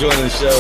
joining the show.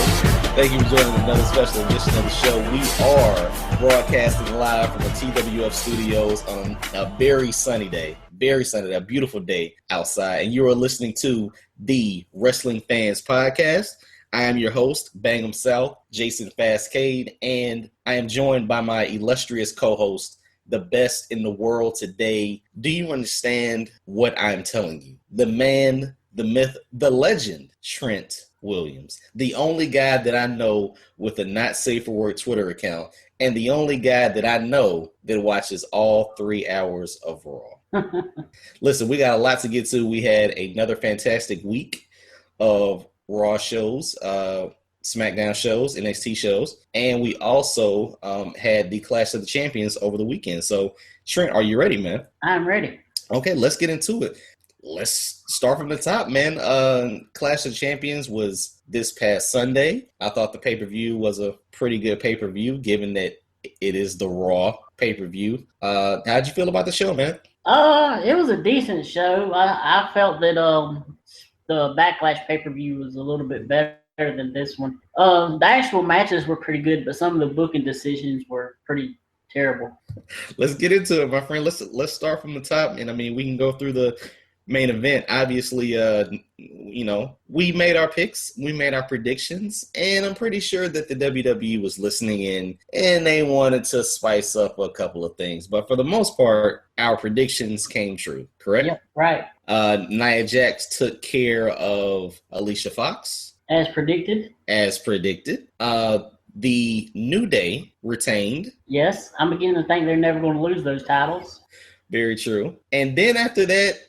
Thank you for joining another special edition of the show. We are broadcasting live from the TWF studios on a very sunny day, a beautiful day outside. And you are listening to the Wrestling Fans Podcast. I am your host, BangEm South, Jason Fastkade, and I am joined by my illustrious co-host, the best in the world today. Do you understand what I'm telling you? The man, the myth, the legend, Trent Williams, the only guy that I know with a not safe for work Twitter account, and the only guy that I know that watches all 3 hours of Raw. Listen, we got a lot to get to. We had another fantastic week of Raw shows, SmackDown shows, NXT shows, and we also had the Clash of the Champions over the weekend. So, Trent, are you ready, man? I'm ready. Okay, let's get into it. Let's start from the top, man. Clash of Champions was this past Sunday. I thought the pay-per-view was a pretty good pay-per-view, given that it is the Raw pay-per-view. How'd you feel about the show, man? It was a decent show. I felt that the Backlash pay-per-view was a little bit better than this one. The actual matches were pretty good, but some of the booking decisions were pretty terrible. Let's get into it, my friend. Let's start from the top, and I mean we can go through the main event. Obviously, we made our picks, we made our predictions, and I'm pretty sure that the WWE was listening in and they wanted to spice up a couple of things. But for the most part, our predictions came true, correct? Yep, right. Nia Jax took care of Alicia Fox. As predicted. The New Day retained. Yes, I'm beginning to think they're never going to lose those titles. Very true. And then after that,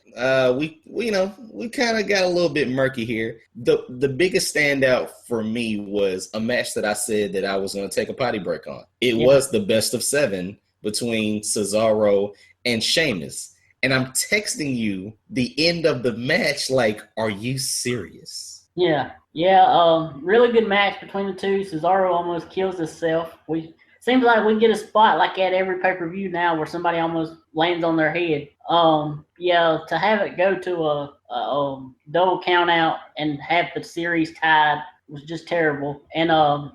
we kind of got a little bit murky here. The biggest standout for me was a match that I said that I was going to take a potty break on. It was the best of 7 between Cesaro and Sheamus. And I'm texting you the end of the match like, are you serious? Yeah. Really good match between the two. Cesaro almost kills himself. Seems like we get a spot like at every pay-per-view now where somebody almost lands on their head. To have it go to a double count out and have the series tied was just terrible. And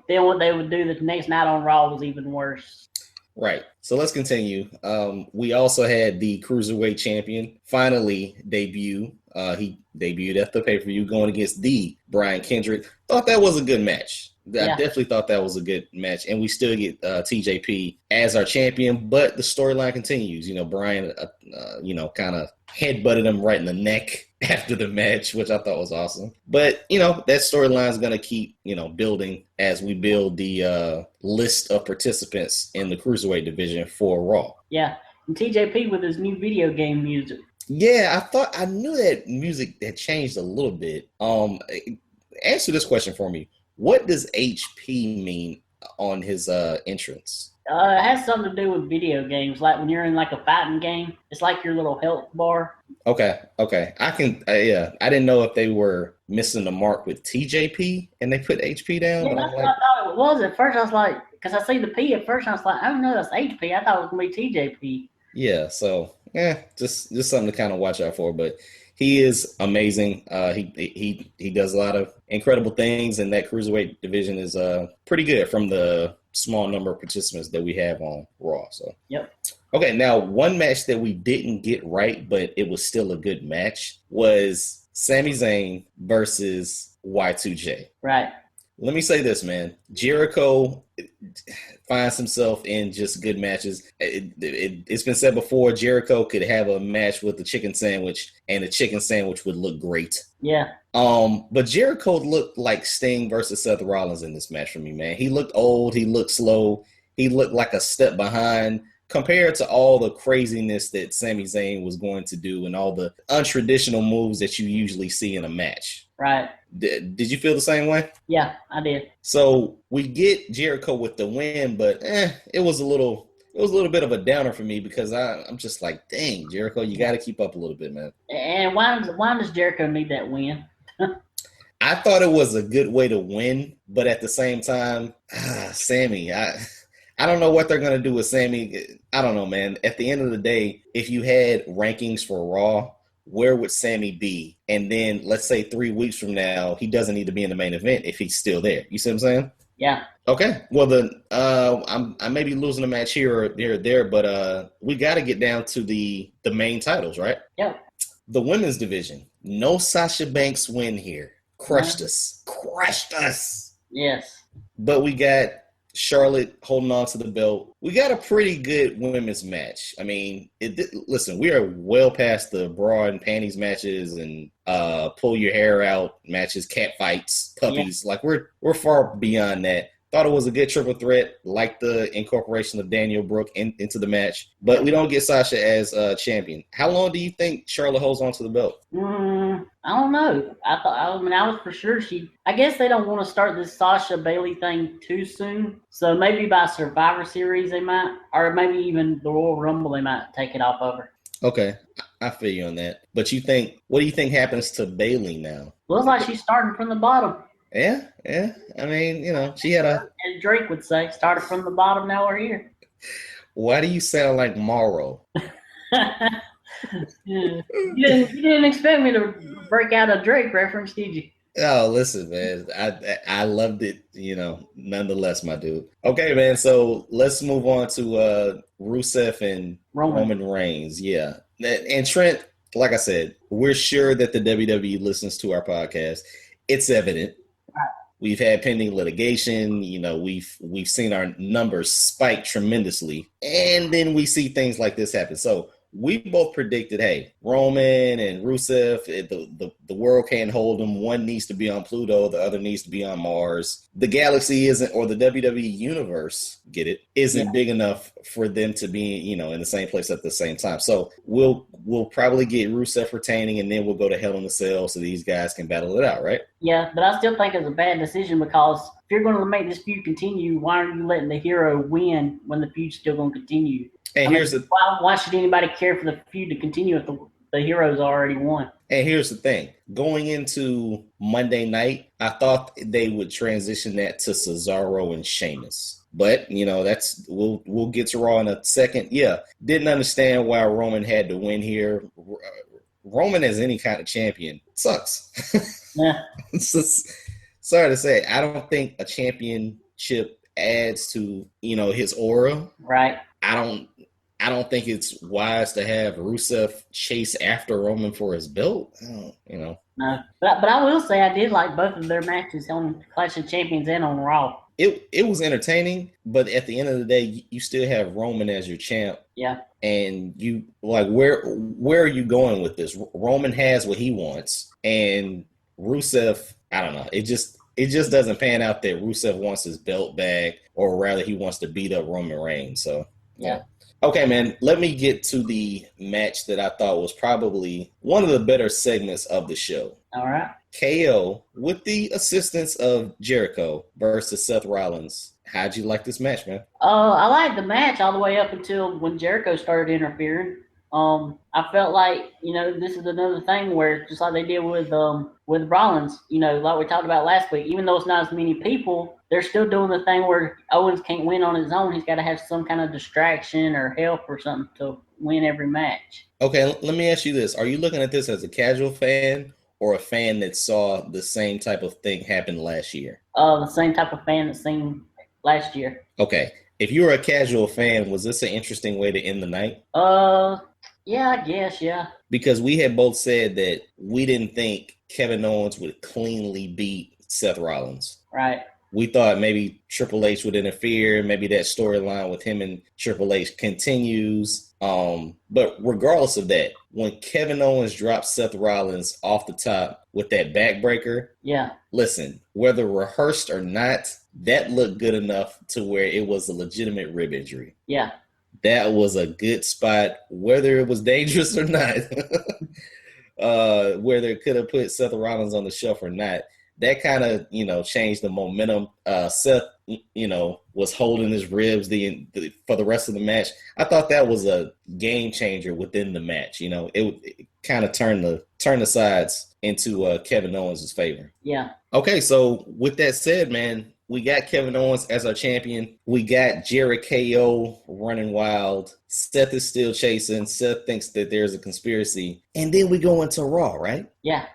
then what they would do the next night on Raw was even worse. Right. So let's continue. We also had the Cruiserweight champion finally debut. He debuted at the pay-per-view going against the Brian Kendrick. Thought that was a good match. I definitely thought that was a good match, and we still get TJP as our champion, but the storyline continues. Brian, kind of headbutted him right in the neck after the match, which I thought was awesome. But, that storyline is going to keep, building as we build the list of participants in the Cruiserweight division for Raw. Yeah, and TJP with his new video game music. Yeah, I knew that music had changed a little bit. Answer this question for me. What does HP mean on his entrance? It has something to do with video games. Like when you're in like a fighting game, it's like your little health bar. Okay. I can, I didn't know if they were missing the mark with TJP and they put HP down. Yeah, that's what I thought it was at first. I was like, because I see the P at first, I was like, I don't know, that's HP. I thought it was going to be TJP. Yeah, so, just something to kind of watch out for, but he is amazing. He does a lot of incredible things, and that Cruiserweight division is pretty good from the small number of participants that we have on Raw. So yep. Okay, now one match that we didn't get right, but it was still a good match, was Sami Zayn versus Y2J. Right. Let me say this, man. Jericho finds himself in just good matches. It's been said before, Jericho could have a match with the chicken sandwich, and the chicken sandwich would look great. Yeah. But Jericho looked like Sting versus Seth Rollins in this match for me, man. He looked old. He looked slow. He looked like a step behind compared to all the craziness that Sami Zayn was going to do and all the untraditional moves that you usually see in a match. Right. Did you feel the same way? Yeah, I did. So we get Jericho with the win, but it was a little bit of a downer for me because I'm just like, dang, Jericho, you got to keep up a little bit, man. And why does Jericho need that win? I thought it was a good way to win, but at the same time, Sammy, I don't know what they're going to do with Sammy. I don't know, man. At the end of the day, if you had rankings for Raw, where would Sammy be? And then let's say 3 weeks from now, he doesn't need to be in the main event if he's still there. You see what I'm saying? Yeah. Okay. Well, then I may be losing a match here or there, but we got to get down to the main titles, right? Yep. The women's division. No Sasha Banks win here. Crushed us. Yes. But we got Charlotte holding on to the belt. We got a pretty good women's match. I mean, listen, we are well past the bra and panties matches and pull your hair out matches, cat fights, puppies. Yeah. Like we're far beyond that. Thought it was a good triple threat, like the incorporation of Daniel Brooke into the match. But we don't get Sasha as champion. How long do you think Charlotte holds on to the belt? I don't know. I was for sure I guess they don't want to start this Sasha Bailey thing too soon. So maybe by Survivor Series they might, or maybe even the Royal Rumble they might take it off of her. Okay, I feel you on that. But what do you think happens to Bailey now? Looks like she's starting from the bottom. Yeah. I mean, she had as Drake would say, started from the bottom, now we're here. Why do you sound like Morrow? You didn't expect me to break out a Drake reference, did you? Oh, listen, man. I loved it, nonetheless, my dude. Okay, man, so let's move on to Rusev and Roman Reigns. Yeah. And Trent, like I said, we're sure that the WWE listens to our podcast. It's evident. We've had pending litigation. We've seen our numbers spike tremendously. And then we see things like this happen. So we both predicted, hey, Roman and Rusev, the world can't hold them. One needs to be on Pluto. The other needs to be on Mars. The galaxy isn't, or the WWE universe, isn't big enough for them to be, in the same place at the same time. So we'll probably get Rusev retaining, and then we'll go to Hell in a Cell so these guys can battle it out, right? Yeah, but I still think it's a bad decision because if you're going to make this feud continue, why aren't you letting the hero win when the feud's still going to continue? And why should anybody care for the feud to continue if the heroes already won? And here's the thing. Going into Monday night, I thought they would transition that to Cesaro and Sheamus. But, we'll get to Raw in a second. Yeah, didn't understand why Roman had to win here. Roman as any kind of champion sucks. Yeah. Sorry to say, I don't think a championship adds to, his aura. Right. I don't think it's wise to have Rusev chase after Roman for his belt. No, but I will say I did like both of their matches on Clash of Champions and on Raw. It was entertaining, but at the end of the day, you still have Roman as your champ. Yeah. And you where are you going with this? Roman has what he wants, and Rusev, I don't know. It just doesn't pan out that Rusev wants his belt back, or rather, he wants to beat up Roman Reigns. So yeah. Okay, man, let me get to the match that I thought was probably one of the better segments of the show. All right. KO, with the assistance of Jericho versus Seth Rollins. How'd you like this match, man? I liked the match all the way up until when Jericho started interfering. I felt like, this is another thing where just like they did with Rollins, like we talked about last week, even though it's not as many people, they're still doing the thing where Owens can't win on his own. He's got to have some kind of distraction or help or something to win every match. Okay, let me ask you this. Are you looking at this as a casual fan or a fan that saw the same type of thing happen last year? The same type of fan that seen last year. Okay. If you were a casual fan, was this an interesting way to end the night? Yeah, I guess, yeah. Because we had both said that we didn't think Kevin Owens would cleanly beat Seth Rollins. Right. We thought maybe Triple H would interfere. Maybe that storyline with him and Triple H continues. But regardless of that, when Kevin Owens dropped Seth Rollins off the top with that backbreaker, yeah. Listen, whether rehearsed or not, that looked good enough to where it was a legitimate rib injury. Yeah. That was a good spot, whether it was dangerous or not, whether it could have put Seth Rollins on the shelf or not. That kind of, changed the momentum. Seth, was holding his ribs for the rest of the match. I thought that was a game changer within the match. It kind of turned the sides into Kevin Owens' favor. Yeah. Okay, so with that said, man, we got Kevin Owens as our champion. We got Jericho running wild. Seth is still chasing. Seth thinks that there's a conspiracy. And then we go into Raw, right? Yeah.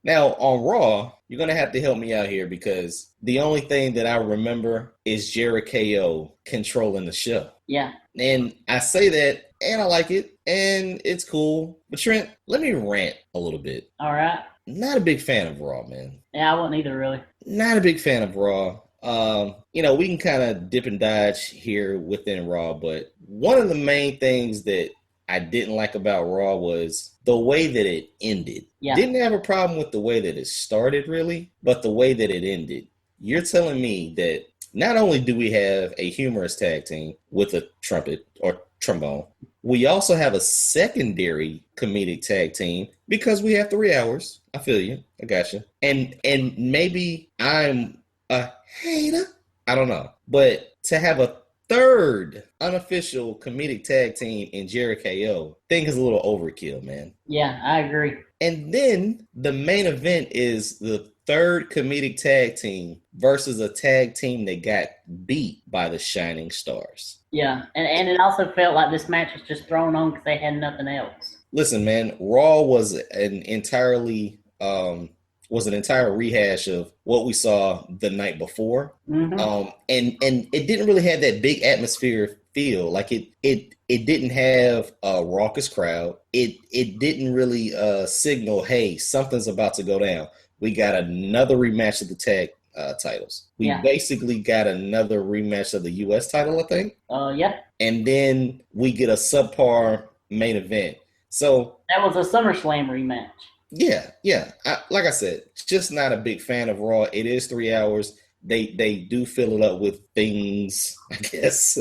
Now, on Raw, you're going to have to help me out here because the only thing that I remember is Jericho controlling the show. Yeah. And I say that, and I like it, and it's cool. But Trent, let me rant a little bit. All right. Not a big fan of Raw, man. Yeah, I wasn't either, really. Not a big fan of Raw. We can kind of dip and dodge here within Raw, but one of the main things that I didn't like about Raw was the way that it ended. Yeah. Didn't have a problem with the way that it started, really, but the way that it ended. You're telling me that not only do we have a humorous tag team with a trumpet or trombone, we also have a secondary comedic tag team because we have 3 hours. I feel you. I got you. And maybe I'm a hater. I don't know. But to have a third unofficial comedic tag team in Jericho, I think is a little overkill, man. Yeah, I agree. And then the main event is the third comedic tag team versus a tag team that got beat by the Shining Stars. Yeah, and it also felt like this match was just thrown on because they had nothing else. Listen, man, Raw was an entire rehash of what we saw the night before. Mm-hmm. And it didn't really have that big atmosphere feel. Like it didn't have a raucous crowd. It didn't really signal, hey, something's about to go down. We got another rematch of the tag titles. We basically got another rematch of the U.S. title, I think. Yeah. And then we get a subpar main event. So that was a SummerSlam rematch. Yeah. Like I said, just not a big fan of Raw. It is 3 hours. They do fill it up with things, I guess.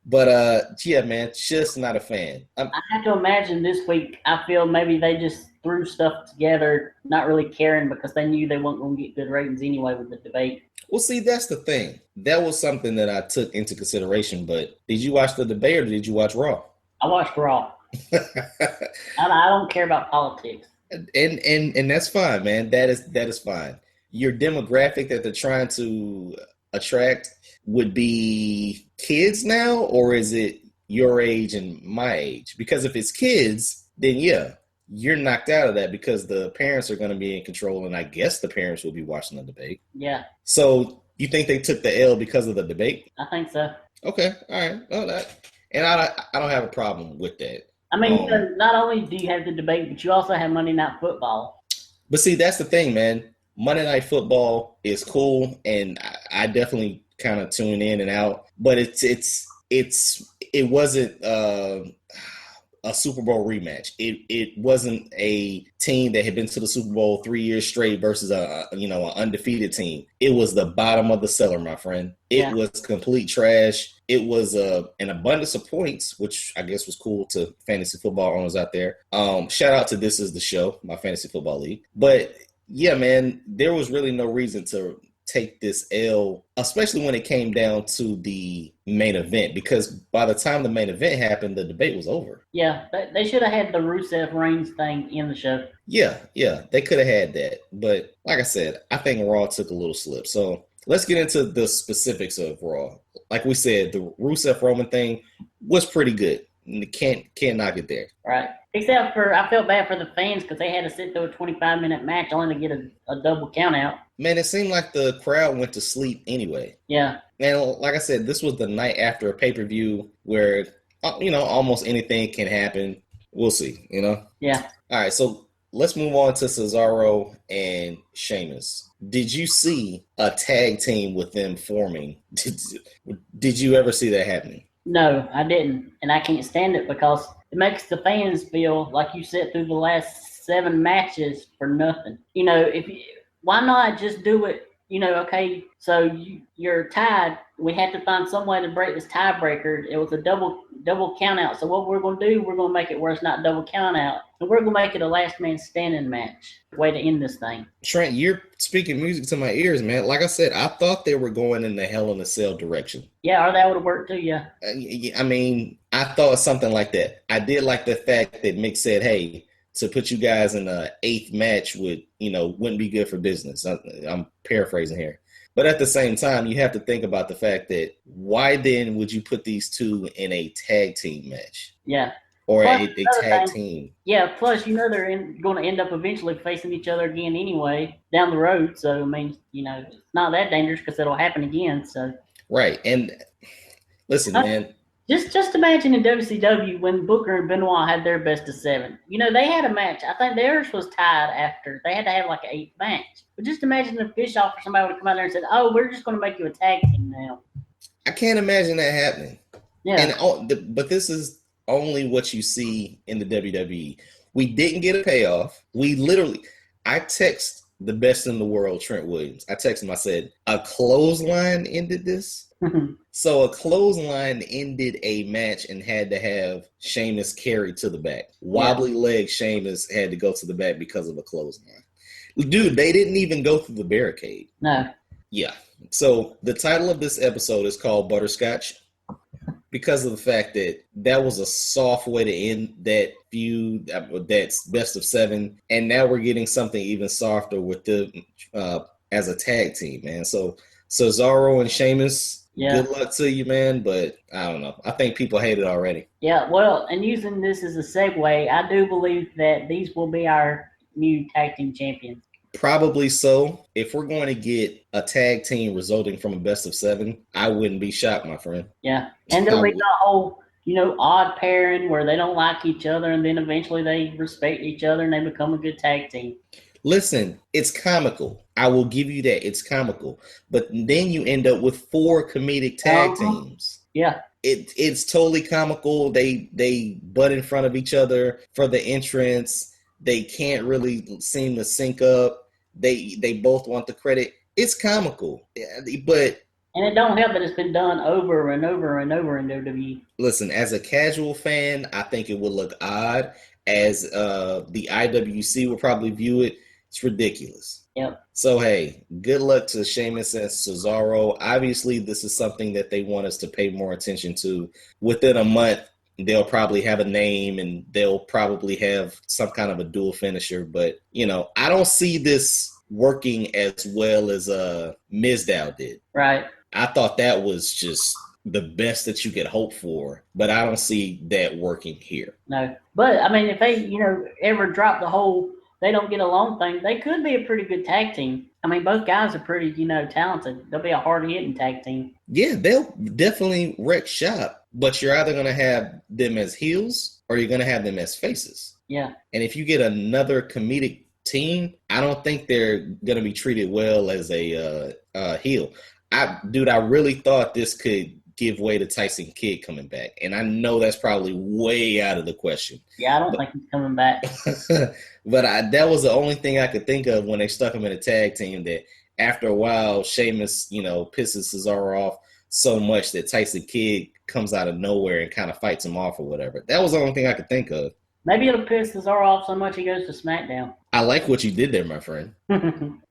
But yeah, man, just not a fan. I have to imagine this week, I feel maybe they just threw stuff together, not really caring because they knew they weren't going to get good ratings anyway with the debate. Well, see, that's the thing. That was something that I took into consideration. But did you watch the debate or did you watch Raw? I watched Raw. I don't care about politics. And that's fine, man. That is fine. Your demographic that they're trying to attract would be kids now, or is it your age and my age? Because if it's kids, then yeah, you're knocked out of that because the parents are going to be in control, and I guess the parents will be watching the debate. Yeah. So you think they took the L because of the debate? I think so. Okay. All right. Well, I don't have a problem with that. I mean, not only do you have the debate, but you also have Monday Night Football. But see, that's the thing, man. Monday Night Football is cool, and I definitely kind of tune in and out. But it wasn't a Super Bowl rematch. It wasn't a team that had been to the Super Bowl 3 years straight versus an undefeated team. It was the bottom of the cellar, my friend. It was complete trash. It was an abundance of points, which I guess was cool to fantasy football owners out there. Shout out to This Is the Show, my fantasy football league. But yeah, man, there was really no reason to take this L, especially when it came down to the main event, because by the time the main event happened, the debate was over. Yeah, they should have had the Rusev Reigns thing in the show. Yeah, they could have had that. But like I said, I think Raw took a little slip. So let's get into the specifics of Raw. Like we said, the Rusev Roman thing was pretty good. Can't knock it there. Right. Except for, I felt bad for the fans because they had to sit through a 25-minute match only to get a double count out. Man, it seemed like the crowd went to sleep anyway. Yeah. And like I said, this was the night after a pay-per-view where, almost anything can happen. We'll see, Yeah. All right, so let's move on to Cesaro and Sheamus. Did you see a tag team with them forming? Did you ever see that happening? No, I didn't. And I can't stand it because it makes the fans feel like you sat through the last 7 matches for nothing. Why not just do it? Okay, so you're tied. We had to find some way to break this tiebreaker. It was a double count out. So what we're going to do, we're going to make it where it's not double count out. And we're going to make it a last man standing match. Way to end this thing. Trent, you're speaking music to my ears, man. Like I said, I thought they were going in the Hell in a Cell direction. Yeah, or that would have worked too, yeah. I mean, I thought something like that. I did like the fact that Mick said, hey, to put you guys in an 8th match wouldn't be good for business. I'm paraphrasing here. But at the same time, you have to think about the fact that why then would you put these two in a tag team match? Yeah. Or plus, a tag team. Yeah, plus, they're going to end up eventually facing each other again anyway down the road. So, I mean, it's not that dangerous because it'll happen again. So right. And listen, man. Just imagine in WCW when Booker and Benoit had their best of 7. They had a match. I think theirs was tied after. They had to have like an 8 match. But just imagine if Bischoff or somebody would come out there and said, "Oh, we're just going to make you a tag team now." I can't imagine that happening. Yeah. But this is only what you see in the WWE. We didn't get a payoff. I text the best in the world, Trent Williams. I texted him, I said, a clothesline ended this. So a clothesline ended a match and had to have Sheamus carried to the back. Wobbly leg Sheamus had to go to the back because of a clothesline. Dude, they didn't even go through the barricade. No. Yeah. So the title of this episode is called Butterscotch because of the fact that was a soft way to end that feud, that's best of 7. And now we're getting something even softer with the as a tag team, man. So Cesaro and Sheamus, good luck to you, man. But I don't know. I think people hate it already. Yeah, well, and using this as a segue, I do believe that these will be our new tag team champions. Probably so. If we're going to get a tag team resulting from a best of 7, I wouldn't be shocked, my friend. Yeah, and there'll be the whole, odd pairing where they don't like each other, and then eventually they respect each other and they become a good tag team. Listen, it's comical. I will give you that. It's comical. But then you end up with 4 comedic tag teams. Yeah. It's totally comical. They butt in front of each other for the entrance. They can't really seem to sync up. They both want the credit. It's comical. But and it don't help that it's been done over and over and over in WWE. Listen, as a casual fan, I think it would look odd. As the IWC would probably view it, it's ridiculous. Yep. So, hey, good luck to Sheamus and Cesaro. Obviously, this is something that they want us to pay more attention to. Within a month, they'll probably have a name and they'll probably have some kind of a dual finisher. But, I don't see this working as well as Mizdow did. Right. I thought that was just the best that you could hope for, but I don't see that working here. No. But, I mean, if they, ever drop the whole they don't get along thing, they could be a pretty good tag team. I mean, both guys are pretty, talented. They'll be a hard-hitting tag team. Yeah, they'll definitely wreck shop, but you're either going to have them as heels or you're going to have them as faces. Yeah. And if you get another comedic team, I don't think they're going to be treated well as a heel. I really thought this could give way to Tyson Kidd coming back. And I know that's probably way out of the question. Yeah, I don't think he's coming back. But that was the only thing I could think of when they stuck him in a tag team, that after a while, Sheamus, pisses Cesaro off so much that Tyson Kidd comes out of nowhere and kind of fights him off or whatever. That was the only thing I could think of. Maybe it'll piss Cesaro off so much he goes to SmackDown. I like what you did there, my friend.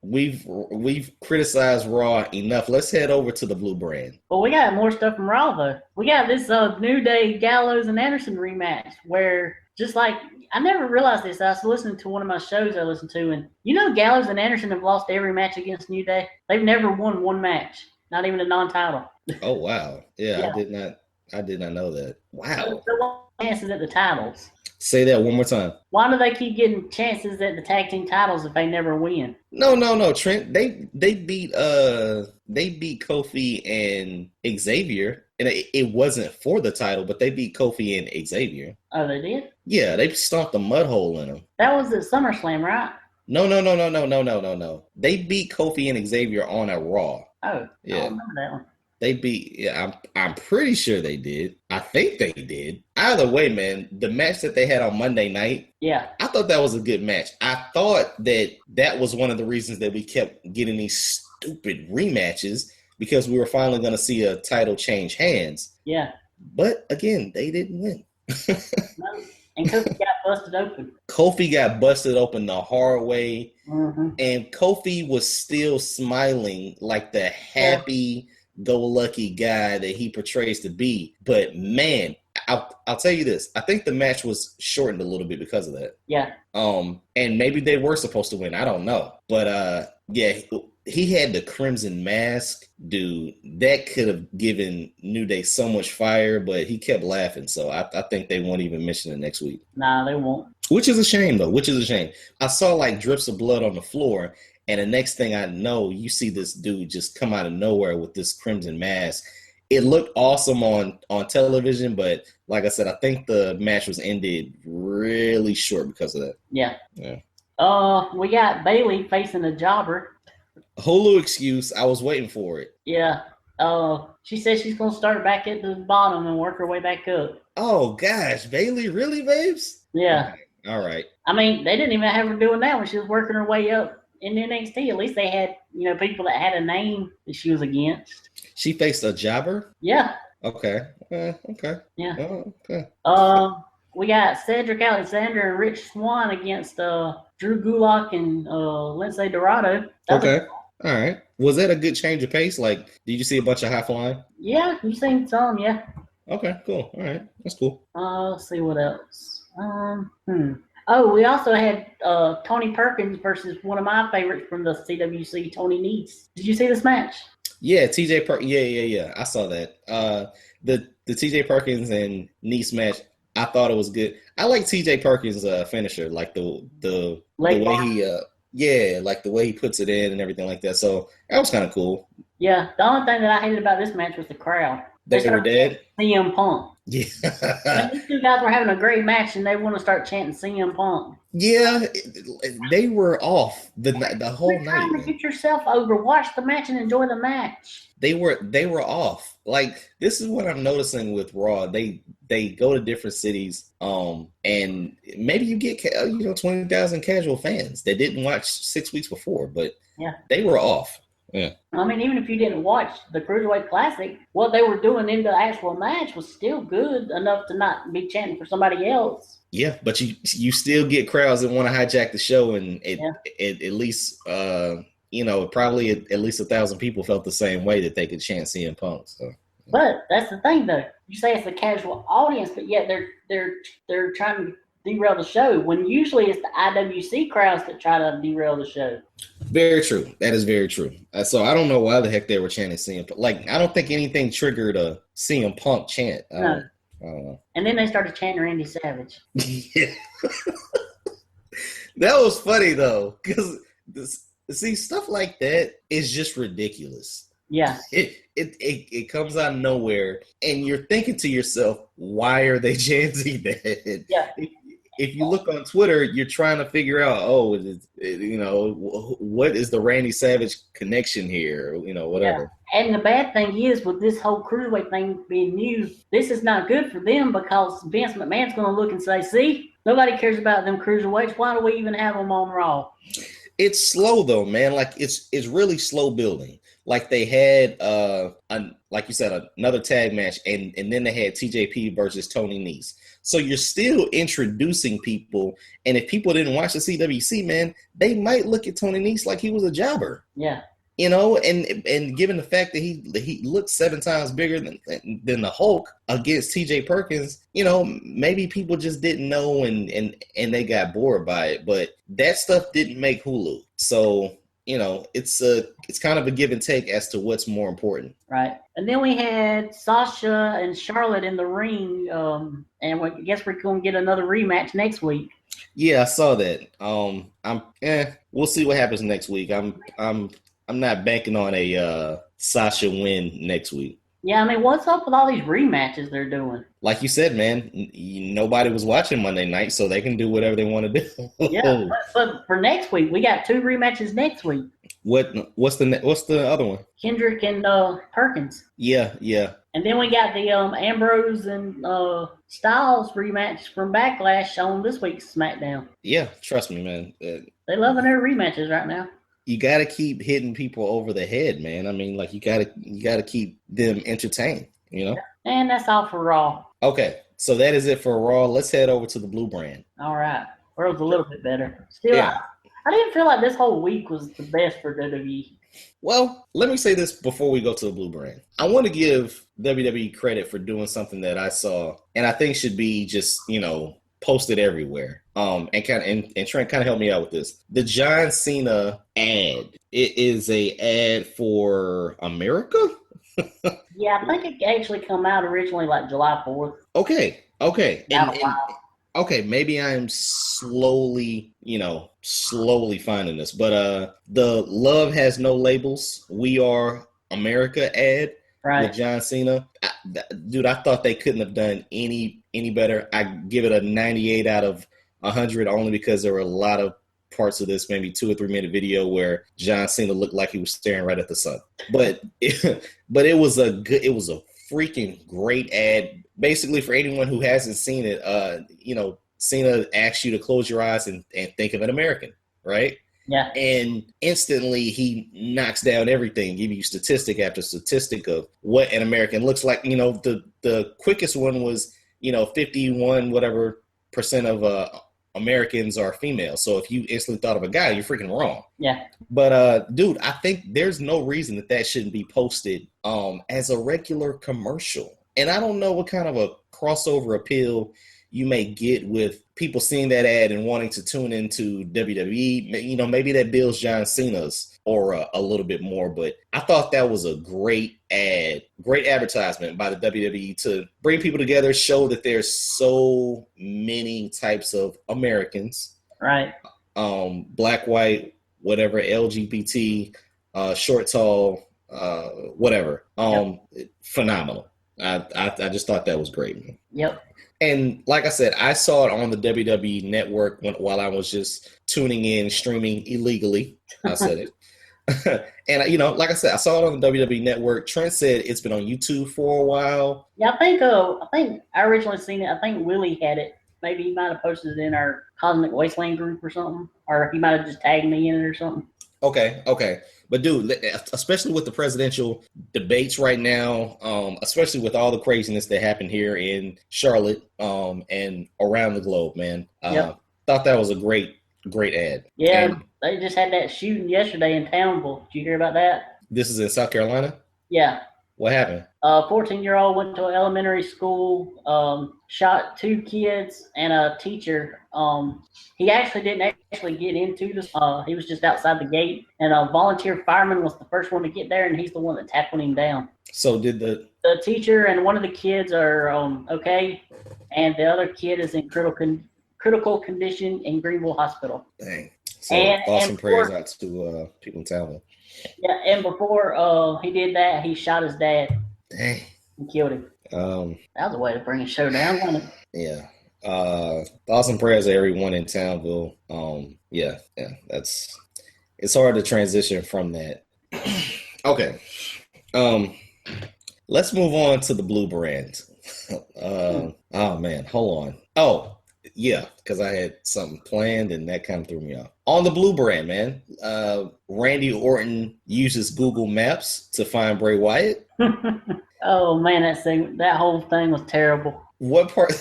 We've criticized Raw enough. Let's head over to the Blue Brand. Well, we got more stuff from Raw, though. We got this New Day Gallows and Anderson rematch where, just like, I never realized this. I was listening to one of my shows I listened to, and Gallows and Anderson have lost every match against New Day. They've never won one match, not even a non-title. Oh, wow. Yeah. I did not know that. Wow. They want chances at the titles. Say that one more time. Why do they keep getting chances at the tag team titles if they never win? No, Trent. They beat Kofi and Xavier, and it wasn't for the title, but they beat Kofi and Xavier. Oh, they did? Yeah, they stomped a mud hole in them. That was at SummerSlam, right? No. They beat Kofi and Xavier on a Raw. Oh, yeah. I don't remember that one. They beat, I'm pretty sure they did. I think they did. Either way, man, the match that they had on Monday night, yeah, I thought that was a good match. I thought that was one of the reasons that we kept getting these stupid rematches, because we were finally going to see a title change hands. Yeah. But again, they didn't win. No. And Kofi got busted open. Kofi got busted open the hard way. Mm-hmm. And Kofi was still smiling like the happy go lucky guy that he portrays to be. But man, I'll tell you this. I think the match was shortened a little bit because of that. Yeah. And maybe they were supposed to win. I don't know. But yeah, he had the Crimson Mask, dude. That could have given New Day so much fire, but he kept laughing. So I think they won't even mention it next week. Nah, they won't. Which is a shame, though. Which is a shame. I saw like drips of blood on the floor, and the next thing I know, you see this dude just come out of nowhere with this Crimson Mask. It looked awesome on television, but like I said, I think the match was ended really short because of that. Yeah. We got Bayley facing a jobber. Hulu excuse. I was waiting for it. Yeah. She says she's gonna start back at the bottom and work her way back up. Oh gosh, Bayley, really, babes? Yeah. Okay. All right. I mean, they didn't even have her doing that when she was working her way up in NXT. At least they had, people that had a name that she was against. She faced a jobber? Yeah. Okay. Okay. Yeah. Oh, okay. We got Cedric Alexander and Rich Swann against Drew Gulak and Lindsay Dorado. Okay. All right. Was that a good change of pace? Like, did you see a bunch of high flying? Yeah, you seen some, yeah. Okay, cool. All right. That's cool. Let's see what else. Oh, we also had Tony Perkins versus one of my favorites from the CWC, Tony Nese. Did you see this match? Yeah, TJ Perkins. Yeah. I saw that. The TJ Perkins and Nese match, I thought it was good. I like TJ Perkins' finisher, like the way he like the way he puts it in and everything like that. So that was kind of cool. Yeah, the only thing that I hated about this match was the crowd. They were dead. CM Punk. Yeah. These two guys were having a great match, and they want to start chanting CM Punk. Yeah, they were off the whole night. Trying to get yourself over. Watch the match and enjoy the match. They were off. Like, this is what I'm noticing with Raw. They go to different cities, and maybe you get 20,000 casual fans that didn't watch 6 weeks before, but yeah, they were off. Yeah. I mean, even if you didn't watch the Cruiserweight Classic, what they were doing in the actual match was still good enough to not be chanting for somebody else. Yeah, but you still get crowds that want to hijack the show, and at least probably at least 1,000 people felt the same way that they could chant CM Punk. So. But that's the thing, though. You say it's a casual audience, but yet they're trying to derail the show when usually it's the IWC crowds that try to derail the show. Very true. That is very true. So I don't know why the heck they were chanting CM Punk. Like, I don't think anything triggered a CM Punk chant. I don't know. And then they started chanting Randy Savage. Yeah. That was funny, though, because stuff like that is just ridiculous. Yeah. It comes out of nowhere, and you're thinking to yourself, why are they chanting that? Yeah. If you look on Twitter, you're trying to figure out, what is the Randy Savage connection here? Whatever. Yeah. And the bad thing is, with this whole Cruiserweight thing being new, this is not good for them because Vince McMahon's going to look and say, see, nobody cares about them Cruiserweights. Why do we even have them on Raw? It's slow, though, man. Like, it's really slow building. Like, they had, like you said, another tag match, and then they had TJP versus Tony Nese. So you're still introducing people, and if people didn't watch the CWC, man, they might look at Tony Nese like he was a jobber. Yeah. And given the fact that he looked 7 times bigger than the Hulk against TJ Perkins, maybe people just didn't know and they got bored by it. But that stuff didn't make Hulu. So, it's kind of a give and take as to what's more important. Right. And then we had Sasha and Charlotte in the ring, and I guess we're going to get another rematch next week. Yeah, I saw that. We'll see what happens next week. I'm not banking on a Sasha win next week. Yeah, I mean, what's up with all these rematches they're doing? Like you said, man, nobody was watching Monday night, so they can do whatever they want to do. Yeah, but for next week, we got 2 rematches next week. What's the other one? Kendrick and Perkins. Yeah. And then we got the Ambrose and Styles rematch from Backlash on this week's SmackDown. Yeah, trust me, man. They loving their rematches right now. You got to keep hitting people over the head, man. I mean, like, you got to keep them entertained, And that's all for Raw. Okay, so that is it for Raw. Let's head over to the Blue Brand. All right. World's a little bit better. Still, yeah. I didn't feel like this whole week was the best for WWE. Well, let me say this before we go to the Blue Brand. I want to give WWE credit for doing something that I saw and I think should be just, posted everywhere. And Trent kind of helped me out with this. The John Cena ad, it is a ad for America. Yeah, I think it actually come out originally like July 4th. Okay, Not a and while. okay, maybe I'm slowly finding this, but the Love Has No Labels, We Are America ad with Right. John Cena, dude, I thought they couldn't have done any better. I give it a 98 out of 100 only because there were a lot of parts of this, maybe 2 or 3 minute video where John Cena looked like he was staring right at the sun. But it was a freaking great ad. Basically, for anyone who hasn't seen it, Cena asks you to close your eyes and think of an American, right? Yeah. And instantly he knocks down everything, giving you statistic after statistic of what an American looks like. The quickest one was 51 whatever percent of Americans are female. So if you instantly thought of a guy, you're freaking wrong. Yeah. But dude, I think there's no reason that shouldn't be posted as a regular commercial. And I don't know what kind of a crossover appeal you may get with people seeing that ad and wanting to tune into WWE. Maybe that builds John Cena's aura a little bit more. But I thought that was a great ad, great advertisement by the WWE to bring people together, show that there's so many types of Americans. Right. Black, white, whatever, LGBT, short, tall, whatever. Phenomenal. I just thought that was great, man. Yep. And like I said, I saw it on the WWE network while I was just tuning in, streaming illegally. I said it. And, like I said, I saw it on the WWE network. Trent said it's been on YouTube for a while. Yeah, I think I originally seen it. I think Willie had it. Maybe he might have posted it in our Cosmic Wasteland group or something. Or he might have just tagged me in it or something. Okay. But dude, especially with the presidential debates right now, especially with all the craziness that happened here in Charlotte and around the globe, man, thought that was a great ad. Yeah, and they just had that shooting yesterday in Townville. Did you hear about that? This is in South Carolina? Yeah. What happened? A 14-year-old went to an elementary school, shot 2 kids and a teacher. He actually didn't get into this. He was just outside the gate, and a volunteer fireman was the first one to get there, and he's the one that tackled him down. So did the teacher and one of the kids are okay, and the other kid is in critical condition in Greenville Hospital. Dang. So thoughts and prayers out to people in Townville. Yeah, and before he did that, he shot his dad. Dang. And killed him. That was a way to bring a show down, wasn't it? Yeah. Thoughts and prayers to everyone in Townville. Yeah, it's hard to transition from that. Okay. Let's move on to the blue brand. Oh man, hold on. Oh, yeah, because I had something planned and that kind of threw me off. On the blue brand, man, Randy Orton uses Google Maps to find Bray Wyatt. Oh man, that whole thing was terrible. What part?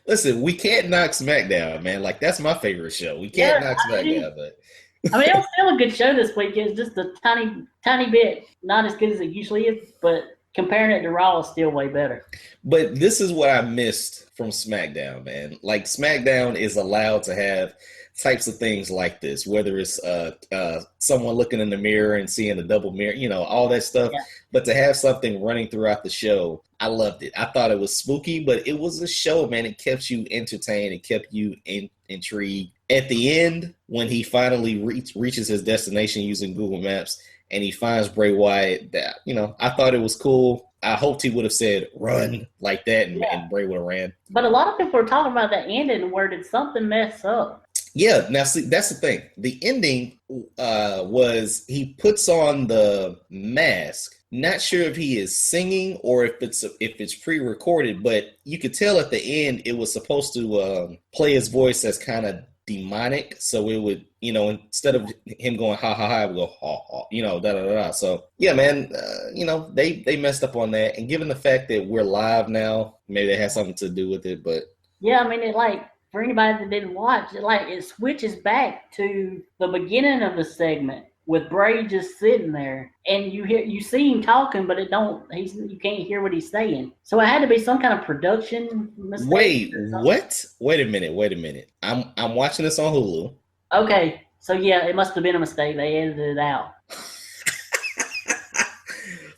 Listen, we can't knock SmackDown, man. Like, that's my favorite show. We can't knock SmackDown, but it was still a good show this week. It's just a tiny bit not as good as it usually is, but comparing it to Raw is still way better. But this is what I missed from SmackDown, man. Like, SmackDown is allowed to have types of things like this, whether it's someone looking in the mirror and seeing a double mirror, all that stuff. Yeah. But to have something running throughout the show, I loved it. I thought it was spooky, but it was a show, man. It kept you entertained. It kept you intrigued. At the end, when he finally reaches his destination using Google Maps and he finds Bray Wyatt, that I thought it was cool. I hoped he would have said run like that and Bray would have ran. But a lot of people were talking about the ending where did something mess up? Yeah, now see, that's the thing. The ending was he puts on the mask. Not sure if he is singing or if it's pre-recorded, but you could tell at the end it was supposed to play his voice as kind of demonic. So it would, instead of him going ha ha ha, it would go ha ha, da da da. So yeah, man, they messed up on that. And given the fact that we're live now, maybe that has something to do with it. But yeah, I mean, for anybody that didn't watch, it switches back to the beginning of the segment. with Bray just sitting there, and you see him talking, but you can't hear what he's saying. So it had to be some kind of production mistake. Wait, what? Wait a minute. I'm watching this on Hulu. Okay, so yeah, it must have been a mistake. They edited it out.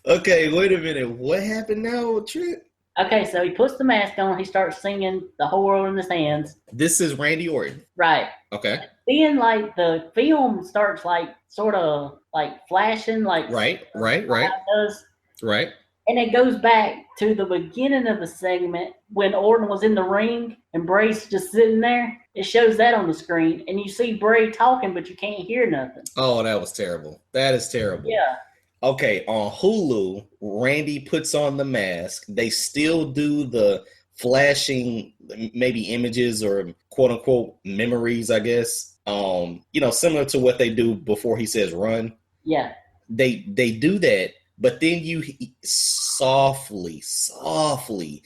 Okay, wait a minute. What happened now, Trent? Okay, so he puts the mask on. He starts singing "The Whole World in His Hands." This is Randy Orton. Right. Okay. Then, like, the film starts, like, sort of, like, flashing, like... Right. It does. Right. And it goes back to the beginning of the segment when Orton was in the ring and Bray's just sitting there. It shows that on the screen. And you see Bray talking, but you can't hear nothing. Oh, that was terrible. That is terrible. Yeah. Okay, on Hulu, Randy puts on the mask. They still do the flashing, maybe images or quote unquote memories, I guess. Similar to what they do before he says run. Yeah. They do that, but then you softly,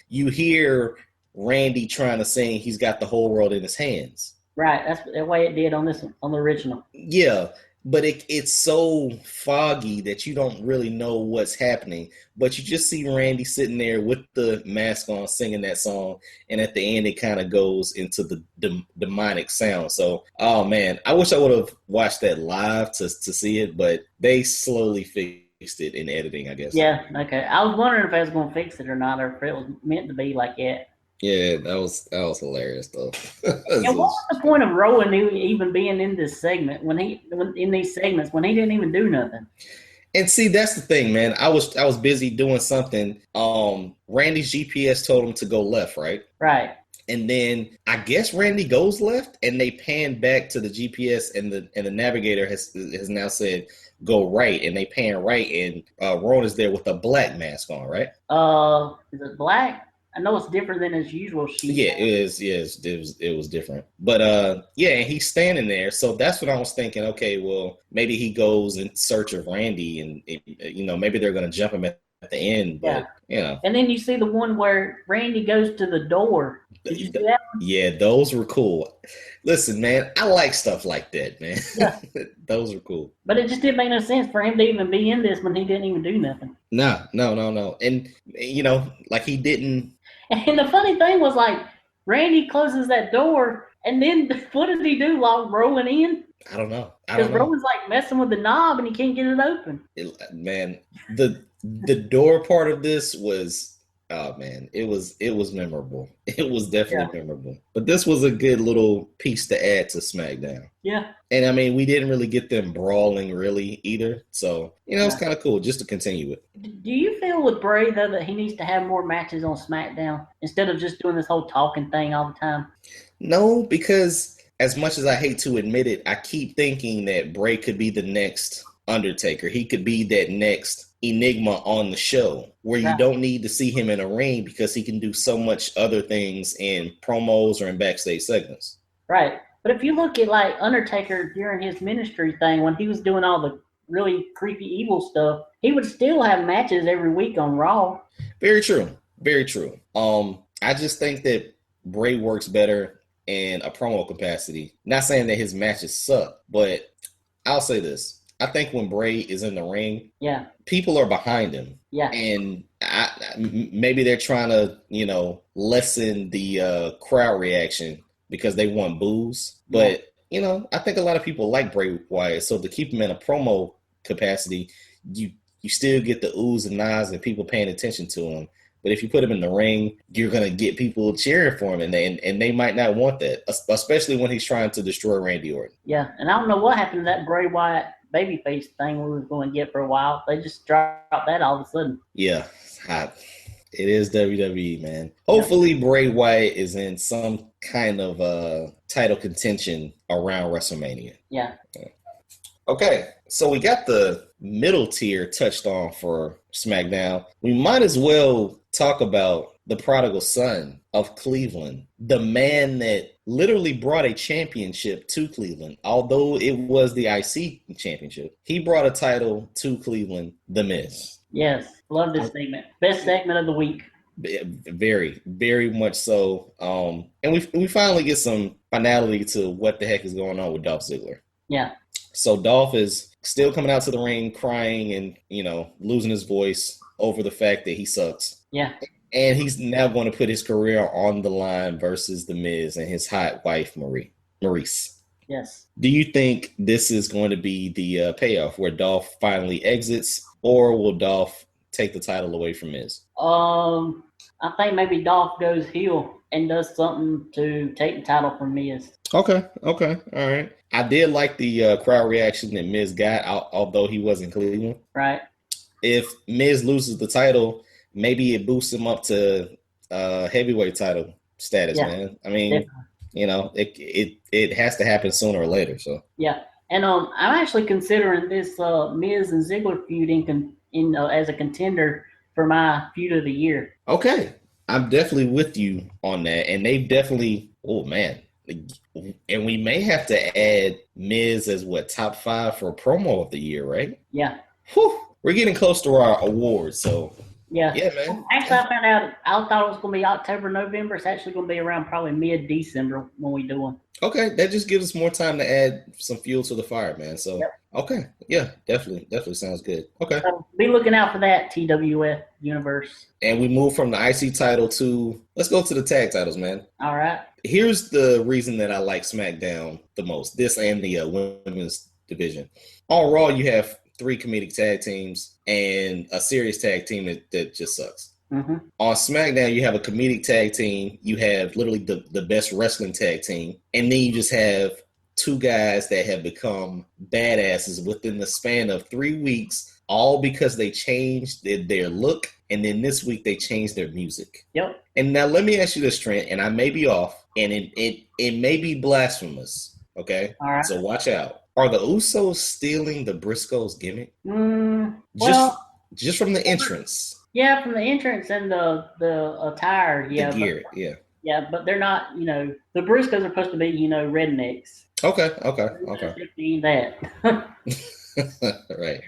you hear Randy trying to sing "He's Got the Whole World in His Hands." Right, that's the way it did on this one, on the original. Yeah. But it's so foggy that you don't really know what's happening. But you just see Randy sitting there with the mask on singing that song. And at the end, it kind of goes into the demonic sound. So, oh, man, I wish I would have watched that live to see it. But they slowly fixed it in editing, I guess. Yeah, okay. I was wondering if I was going to fix it or not, or if it was meant to be like that. Yeah, that was hilarious though. And what was the point of Rowan even being in this segment when he didn't even do nothing? And see, that's the thing, man. I was busy doing something. Randy's GPS told him to go left, right? Right. And then I guess Randy goes left, and they pan back to the GPS, and the navigator has now said go right, and they pan right, and Rowan is there with a black mask on, right? Is it black? I know it's different than his usual sheet. Yeah, it is. Yes, it was different. But and he's standing there. So that's what I was thinking. Okay, well, maybe he goes in search of Randy, and maybe they're gonna jump him at the end. But And then you see the one where Randy goes to the door. Did you see that one? Yeah, those were cool. Listen, man, I like stuff like that, man. Yeah. Those were cool. But it just didn't make no sense for him to even be in this when he didn't even do nothing. No. And like he didn't. And the funny thing was, like, Randy closes that door, and then what did he do while rolling in? I don't know. Because Roman's like messing with the knob, and he can't get it open. The door part of this was, oh man, it was memorable. It was definitely memorable. But this was a good little piece to add to SmackDown. Yeah. And I mean, we didn't really get them brawling really either. So, it's kind of cool just to continue it. Do you feel with Bray, though, that he needs to have more matches on SmackDown instead of just doing this whole talking thing all the time? No, because as much as I hate to admit it, I keep thinking that Bray could be the next Undertaker. He could be that next enigma on the show where you don't need to see him in a ring because he can do so much other things in promos or in backstage segments. Right. But if you look at, like, Undertaker during his ministry thing, when he was doing all the really creepy evil stuff, he would still have matches every week on Raw. Very true. Very true. I just think that Bray works better in a promo capacity. Not saying that his matches suck, but I'll say this. I think when Bray is in the ring, people are behind him. Yeah. And maybe they're trying to, lessen the crowd reaction because they want boos. But, I think a lot of people like Bray Wyatt. So to keep him in a promo capacity, you still get the oohs and ahs and people paying attention to him. But if you put him in the ring, you're going to get people cheering for him, and they might not want that, especially when he's trying to destroy Randy Orton. Yeah, and I don't know what happened to that Bray Wyatt babyface thing we were going to get for a while. They just dropped that all of a sudden. Yeah, it is WWE, man. Hopefully Bray Wyatt is in some kind of title contention around WrestleMania. Yeah. Okay, so we got the middle tier touched on for SmackDown. We might as well talk about the prodigal son of Cleveland, the man that literally brought a championship to Cleveland. Although it was the IC championship, he brought a title to Cleveland, The Miz. Yes, love this segment. Best segment of the week. Very, very much so. And we finally get some finality to what the heck is going on with Dolph Ziggler. Yeah. So Dolph is still coming out to the ring crying and, losing his voice over the fact that he sucks. Yeah. And he's now going to put his career on the line versus The Miz and his hot wife, Maurice. Yes. Do you think this is going to be the payoff where Dolph finally exits, or will Dolph take the title away from Miz? I think maybe Dolph goes heel and does something to take the title from Miz. Okay, all right. I did like the crowd reaction that Miz got, although he was in Cleveland. Right. If Miz loses the title, maybe it boosts him up to heavyweight title status, man. I mean, definitely. It has to happen sooner or later. So yeah, and I'm actually considering this Miz and Ziggler feud as a contender for my feud of the year. Okay, I'm definitely with you on that, and they've definitely. Oh man. And we may have to add Miz as top 5 for promo of the year, right? Yeah. Whew. We're getting close to our awards, so yeah, man. Actually, I found out. I thought it was going to be October, November. It's actually going to be around probably mid-December when we do them. Okay, that just gives us more time to add some fuel to the fire, man. So Okay, yeah, definitely sounds good. Okay, so be looking out for that, TWF Universe. And we move from the IC title to let's go to the tag titles, man. All right. Here's the reason that I like SmackDown the most. This and the women's division. On Raw, you have 3 comedic tag teams and a serious tag team that just sucks. Mm-hmm. On SmackDown, you have a comedic tag team. You have literally the best wrestling tag team. And then you just have 2 guys that have become badasses within the span of 3 weeks, all because they changed their look. And then this week they changed their music. Yep. And now let me ask you this, Trent, and I may be off, and it may be blasphemous. Okay? All right. So watch out. Are the Usos stealing the Briscoes gimmick? Just from the entrance. Yeah, from the entrance and the attire. Yeah, the gear. Yeah. Yeah, but they're not. The Briscoes are supposed to be, rednecks. Okay. That. Right.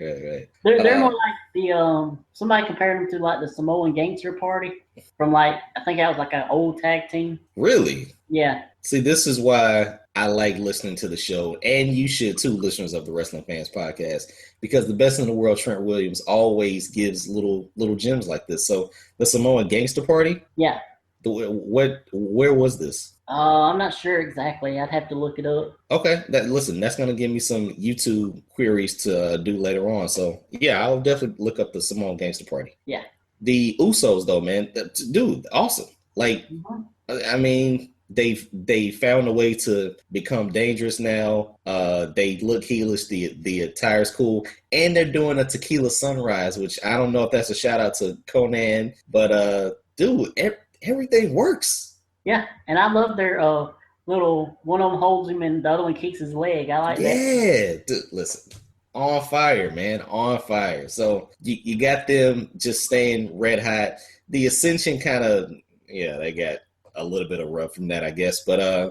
They're more like the somebody compared them to like the Samoan Gangster Party from I think that was like an old tag team. Really? Yeah. See, this is why I like listening to the show, and you should too, listeners of the Wrestling Fans Podcast, because the best in the world, Trent Williams, always gives little gems like this. So the Samoan Gangster Party. Yeah. Where was this? I'm not sure exactly. I'd have to look it up. Okay. That's going to give me some YouTube queries to do later on. So, yeah, I'll definitely look up the Samoan Gangster Party. Yeah. The Usos, though, man, dude, awesome. I mean, they found a way to become dangerous now. They look heelish. The attire's cool. And they're doing a tequila sunrise, which I don't know if that's a shout out to Conan, but dude, everything works. Yeah, and I love their little one of them holds him and the other one kicks his leg. I like that. Yeah, dude, listen, on fire, man, on fire. So you got them just staying red hot. The Ascension kind of, they got a little bit of rub from that, I guess. But I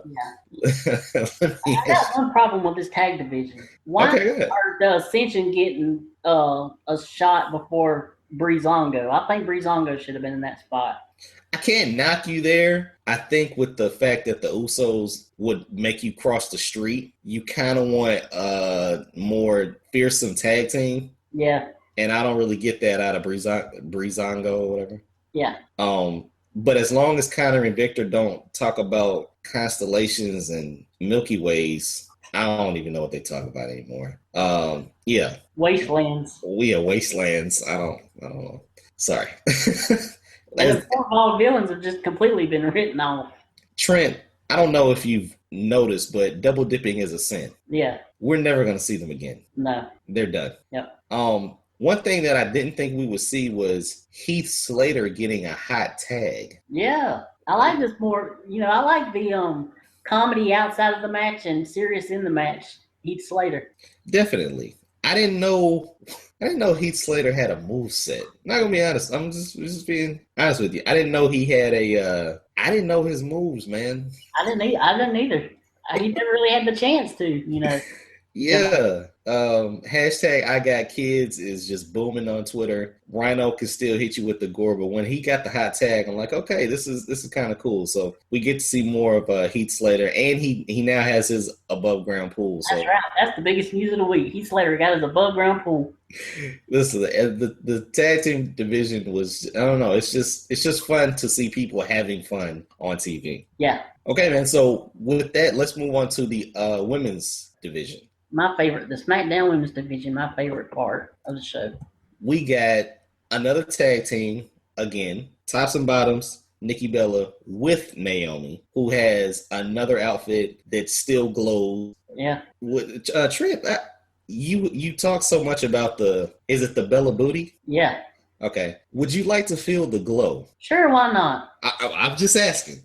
got one problem with this tag division. Why are the Ascension getting a shot before Breezango? I think Breezango should have been in that spot. I can't knock you there. I think with the fact that the Usos would make you cross the street, you kind of want a more fearsome tag team. Yeah. And I don't really get that out of Breezango or whatever. Yeah. But as long as Connor and Victor don't talk about constellations and Milky Ways, I don't even know what they talk about anymore. Yeah. Wastelands. We are wastelands. I don't know. Sorry. The four villains have just completely been written off. Trent, I don't know if you've noticed, but double dipping is a sin. Yeah. We're never going to see them again. No. They're done. Yep. One thing that I didn't think we would see was Heath Slater getting a hot tag. Yeah. I like this more, I like the comedy outside of the match and serious in the match. Heath Slater. Definitely. I didn't know Heath Slater had a moveset. Not gonna be honest. I'm just being honest with you. I didn't know he had I didn't know his moves, man. I didn't either. He never really had the chance to, Yeah. Hashtag I got kids is just booming on Twitter. Rhino can still hit you with the gore, but when he got the hot tag, I'm like, okay, this is kind of cool. So we get to see more of Heath Slater, and he now has his above ground pool. So that's right. That's the biggest news of the week. Heath Slater got his above ground pool. Listen, the tag team division was, I don't know, it's just fun to see people having fun on TV. Yeah. Okay, man. So with that, let's move on to the women's division. My favorite, the SmackDown women's division, my favorite part of the show. We got another tag team again, tops and bottoms, Nikki Bella with Naomi, who has another outfit that still glows. Yeah. With Trent, you talk so much about is it the Bella booty? Yeah. Okay. Would you like to feel the glow? Sure, why not? I'm just asking.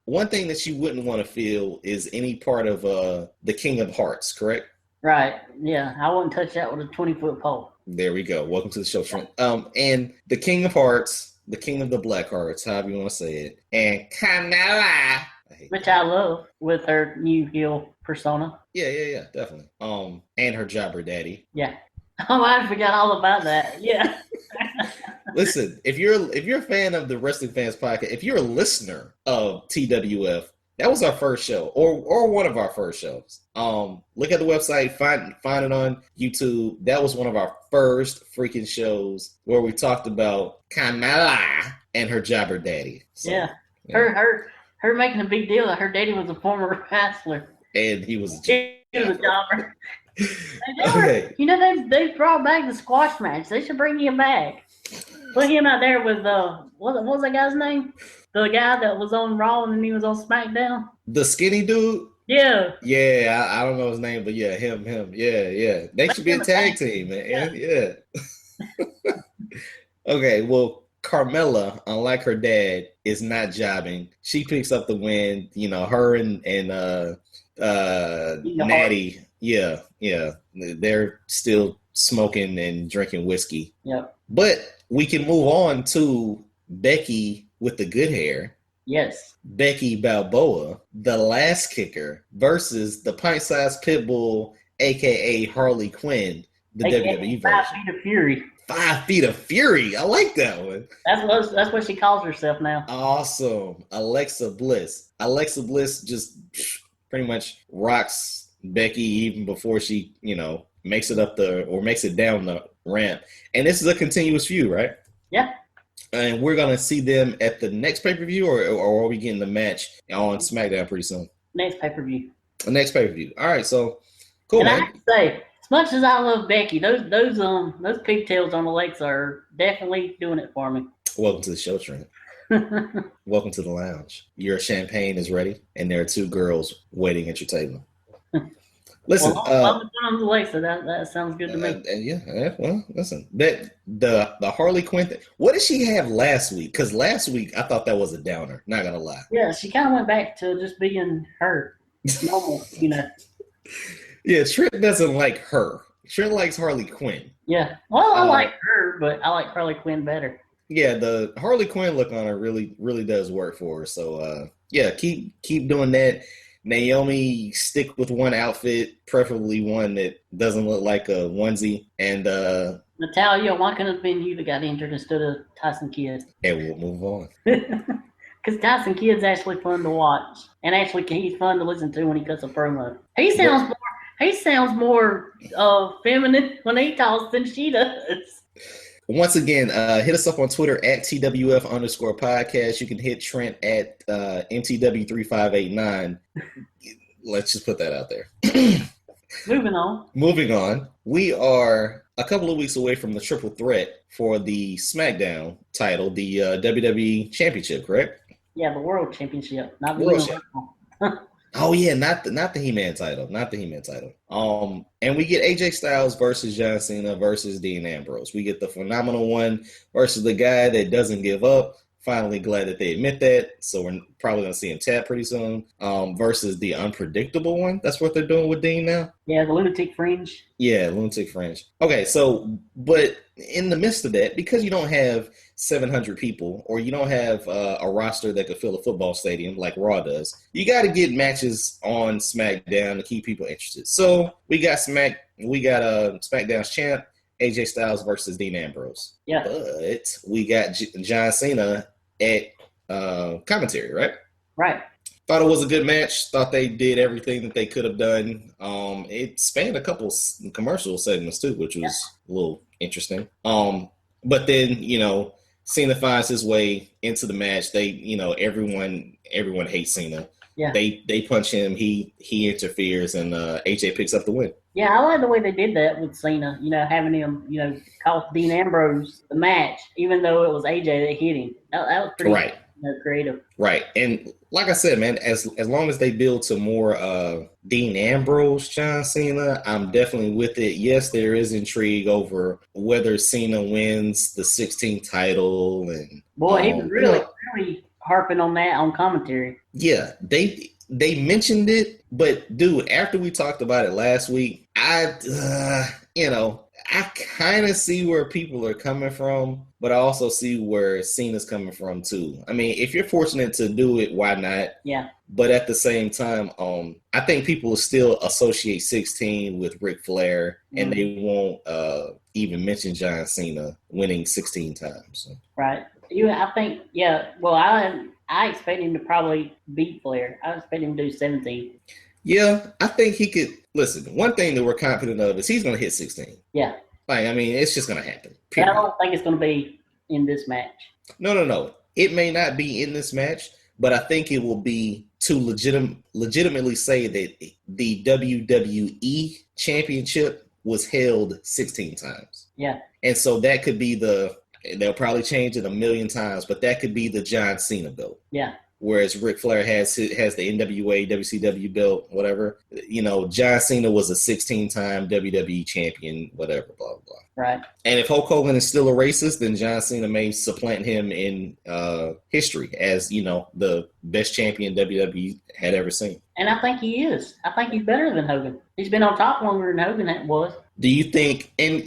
One thing that you wouldn't want to feel is any part of the King of Hearts, correct? Right. Yeah. I wouldn't touch that with a 20-foot pole. There we go. Welcome to the show, Trent. And the King of Hearts, the King of the Black Hearts, however you want to say it, and Carmella, which I love with her new heel persona. Yeah, definitely. And her jobber daddy. Yeah. Oh, I forgot all about that. Yeah. Listen, if you're a fan of the Wrestling Fans Podcast, if you're a listener of TWF, that was our first show, or one of our first shows. Look at the website, find it on YouTube. That was one of our first freaking shows where we talked about Carmella and her jobber daddy. So, yeah. Her making a big deal that her daddy was a former wrestler. And he was a jobber. Okay. You know, they brought back the squash match. They should bring him back. Put him out there with what was that guy's name? The guy that was on Raw and then he was on SmackDown. The skinny dude. Yeah. Yeah, I don't know his name, but yeah, him. Yeah. They should be a tag team, man. Yeah. Okay, well, Carmella, unlike her dad, is not jobbing. She picks up the win. You know, her and Natty. Yeah. They're still smoking and drinking whiskey. Yep. But we can move on to Becky with the good hair. Yes. Becky Balboa, the last kicker, versus the pint-sized pit bull, a.k.a. Harley Quinn, the WWE version. 5 feet of fury. 5 feet of fury. I like that one. That's what she calls herself now. Awesome. Alexa Bliss. Alexa Bliss just pretty much rocks Becky even before she, makes it down the ramp. And this is a continuous feud, right? Yeah. And we're going to see them at the next pay-per-view, or are we getting the match on SmackDown pretty soon? Next pay-per-view. Next pay-per-view. All right, so cool, and man. I have to say, as much as I love Becky, those pigtails on Alexa are definitely doing it for me. Welcome to the show, Trent. Welcome to the lounge. Your champagne is ready, and there are 2 girls waiting at your table. Listen, on Alexa, that sounds good to me. Well, listen, that the Harley Quinn thing, what did she have last week? Because last week I thought that was a downer. Not gonna lie. Yeah, she kind of went back to just being her, normal, Yeah, Trent doesn't like her. Trent likes Harley Quinn. Yeah, well, I like her, but I like Harley Quinn better. Yeah, the Harley Quinn look on her really, really does work for her. So, keep doing that. Naomi, stick with one outfit, preferably one that doesn't look like a onesie. And Natalia, why couldn't it have been you that got injured instead of Tyson Kidd? And we'll move on. Because Tyson Kidd's actually fun to watch, and actually he's fun to listen to when he cuts a promo. He sounds more feminine when he talks than she does. Once again, hit us up on Twitter at TWF_podcast. You can hit Trent at MTW3589. Let's just put that out there. Moving on. We are a couple of weeks away from the triple threat for the SmackDown title, the WWE Championship, correct? Yeah, the World Championship, not the World Oh yeah, not the He-Man title, and we get AJ Styles versus John Cena versus Dean Ambrose. We get the phenomenal one versus the guy that doesn't give up, finally glad that they admit that. So we're probably going to see him tap pretty soon. Versus the unpredictable one. That's what they're doing with Dean now. Yeah, the Lunatic Fringe. Yeah, Lunatic Fringe. Okay, so, but in the midst of that, because you don't have 700 people or you don't have a roster that could fill a football stadium like Raw does, you got to get matches on SmackDown to keep people interested. So we got SmackDown's champ, AJ Styles versus Dean Ambrose. Yeah. But we got John Cena at commentary, right? Right. Thought it was a good match. Thought they did everything that they could have done. It spanned a couple commercial segments too, which was a little interesting. But then, Cena finds his way into the match. They, everyone hates Cena. Yeah. They punch him. He interferes, and AJ picks up the win. Yeah, I like the way they did that with Cena. Having him, cost Dean Ambrose the match, even though it was AJ that hit him. That was pretty right. Creative. Right. And like I said, man, as long as they build to more Dean Ambrose, John Cena, I'm definitely with it. Yes, there is intrigue over whether Cena wins the 16th title. And boy, he was really harping on that on commentary. Yeah, they mentioned it, but dude, after we talked about it last week, I kind of see where people are coming from, but I also see where Cena's coming from too. I mean, if you're fortunate to do it, why not? Yeah. But at the same time, I think people will still associate 16 with Ric Flair, and they won't even mention John Cena winning 16 times. So. Right. I think, yeah. Well, I expect him to probably beat Flair. I expect him to do 17. Yeah, I think he could. Listen, one thing that we're confident of is he's going to hit 16. Yeah. It's just going to happen. I don't think it's going to be in this match. No. It may not be in this match, but I think it will be to legitimately say that the WWE Championship was held 16 times. Yeah. And so that could be they'll probably change it a million times, but that could be the John Cena belt. Yeah. Whereas Ric Flair has the NWA, WCW belt, whatever. John Cena was a 16-time WWE champion, whatever, blah, blah, blah. Right. And if Hulk Hogan is still a racist, then John Cena may supplant him in history as, the best champion WWE had ever seen. And I think he is. I think he's better than Hogan. He's been on top longer than Hogan was. Do you think, and,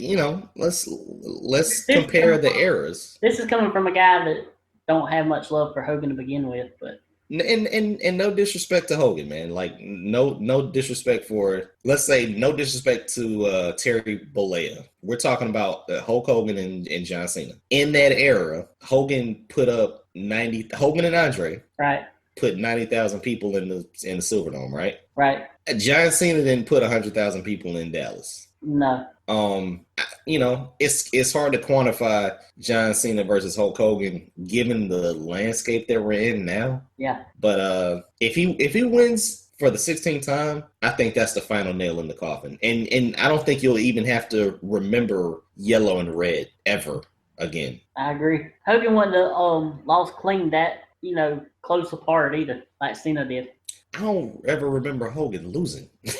let's compare the eras. This is coming from a guy that don't have much love for Hogan to begin with, but and no disrespect to Hogan, man. Like no disrespect for, let's say, no disrespect to Terry Bollea. We're talking about Hulk Hogan and John Cena. In that era, Hogan and Andre put 90,000 people in the Silverdome, right? Right. John Cena didn't put 100,000 people in Dallas. No. It's hard to quantify John Cena versus Hulk Hogan given the landscape that we're in now. Yeah. But if he wins for the 16th time, I think that's the final nail in the coffin. And I don't think you'll even have to remember yellow and red ever again. I agree. Hogan wouldn't have lost clean that, close apart either, like Cena did. I don't ever remember Hogan losing. He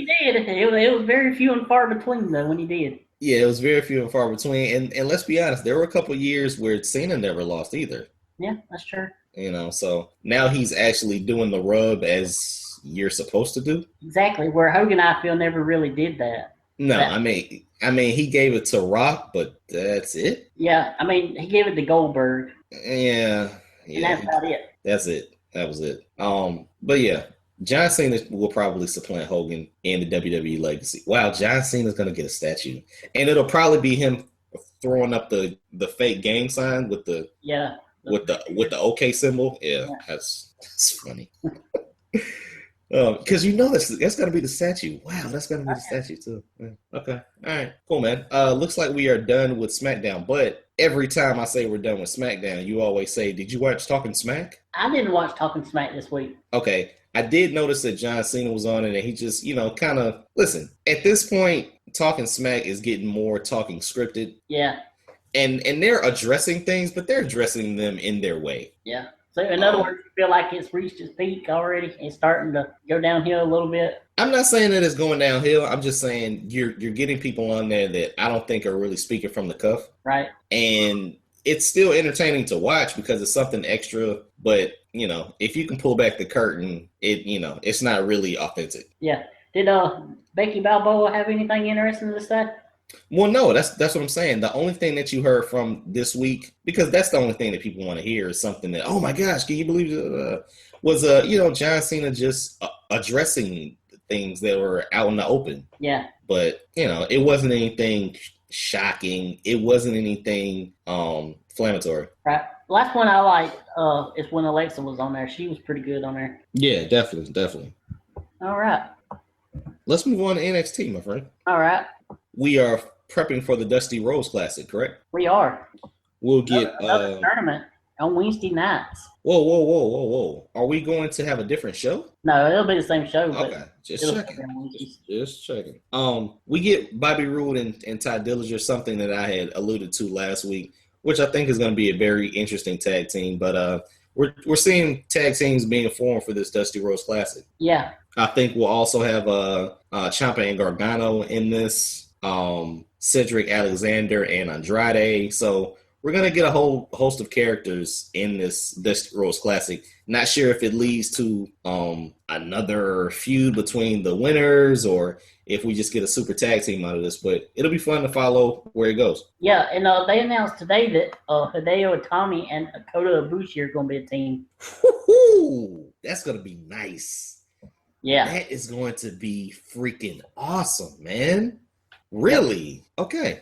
did. It was very few and far between, though, when he did. Yeah, it was very few and far between. And let's be honest, there were a couple of years where Cena never lost either. Yeah, that's true. So now he's actually doing the rub as you're supposed to do. Exactly, where Hogan, I feel, never really did that. No, I mean, he gave it to Rock, but that's it. Yeah, I mean, he gave it to Goldberg. Yeah. And that's about it. That's it. That was it. But yeah, John Cena will probably supplant Hogan in the WWE legacy. Wow, John Cena's gonna get a statue, and it'll probably be him throwing up the fake gang sign with the the OK symbol. Yeah. That's funny. Because that's gonna be the statue. Wow, that's gonna be the statue too. Yeah. Okay, all right, cool, man. Looks like we are done with SmackDown, but every time I say we're done with SmackDown, you always say, "Did you watch Talking Smack?" I didn't watch Talking Smack this week. Okay, I did notice that John Cena was on it, and he just, kind of listen. At this point, Talking Smack is getting more talking scripted. Yeah. And they're addressing things, but they're addressing them in their way. Yeah. So in other words, you feel like it's reached its peak already and starting to go downhill a little bit? I'm not saying that it's going downhill. I'm just saying you're getting people on there that I don't think are really speaking from the cuff. Right. And it's still entertaining to watch because it's something extra. But if you can pull back the curtain, it's not really authentic. Yeah. Did Becky Balboa have anything interesting to say? Well, no, that's what I'm saying. The only thing that you heard from this week, because that's the only thing that people want to hear, is something that, oh my gosh, can you believe it? Was John Cena just addressing things that were out in the open. Yeah. But it wasn't anything shocking. It wasn't anything inflammatory. Right. Last one I liked is when Alexa was on there. She was pretty good on there. Yeah, definitely. All right. Let's move on to NXT, my friend. All right. We are prepping for the Dusty Rhodes Classic, correct? We are. We'll get another tournament on Wednesday nights. Whoa. Are we going to have a different show? No, it'll be the same show. Okay, just checking. We get Bobby Roode and Ty Dillinger, something that I had alluded to last week, which I think is going to be a very interesting tag team. But we're seeing tag teams being formed for this Dusty Rhodes Classic. Yeah. I think we'll also have Ciampa and Gargano in this, Cedric Alexander and Andrade. So we're going to get a whole host of characters in this Dusty Rhodes Classic. Not sure if it leads to another feud between the winners or if we just get a super tag team out of this, but it'll be fun to follow where it goes. Yeah, and they announced today that Hideo Itami and Kota Ibushi are going to be a team. Woo-hoo! That's going to be nice. Yeah. That is going to be freaking awesome, man. Really? Okay.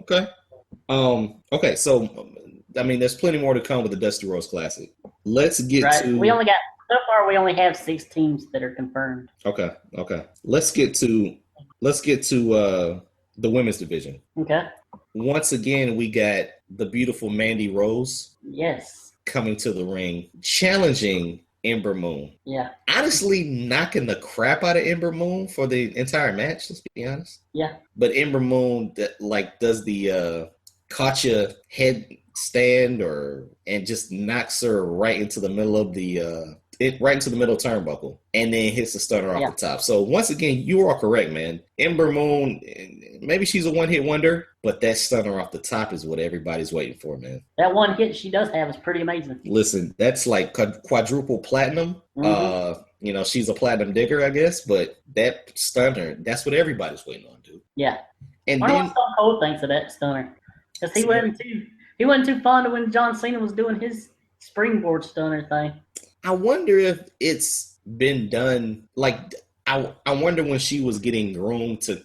Okay. Okay, so there's plenty more to come with the Dusty Rhodes Classic. Let's get to. We only have 6 teams that are confirmed. Okay. Let's get to the women's division. Okay. Once again, we got the beautiful Mandy Rose. Yes. Coming to the ring, challenging Ember Moon. Yeah. Honestly, knocking the crap out of Ember Moon for the entire match, let's be honest. Yeah. But Ember Moon does the Katya headstand and just knocks her right into the middle of the turnbuckle and then hits the stunner off the top. So once again, you are correct, man. Ember Moon, maybe she's a one-hit wonder, but that stunner off the top is what everybody's waiting for, man. That one hit she does have is pretty amazing. Listen, that's like quadruple platinum. Mm-hmm. She's a platinum digger, I guess, but that stunner, that's what everybody's waiting on, dude. Yeah. And I don't know what Stone Cold thinks of that stunner. Because he wasn't too fond of when John Cena was doing his springboard stunner thing. I wonder if it's been done, I wonder when she was getting groomed to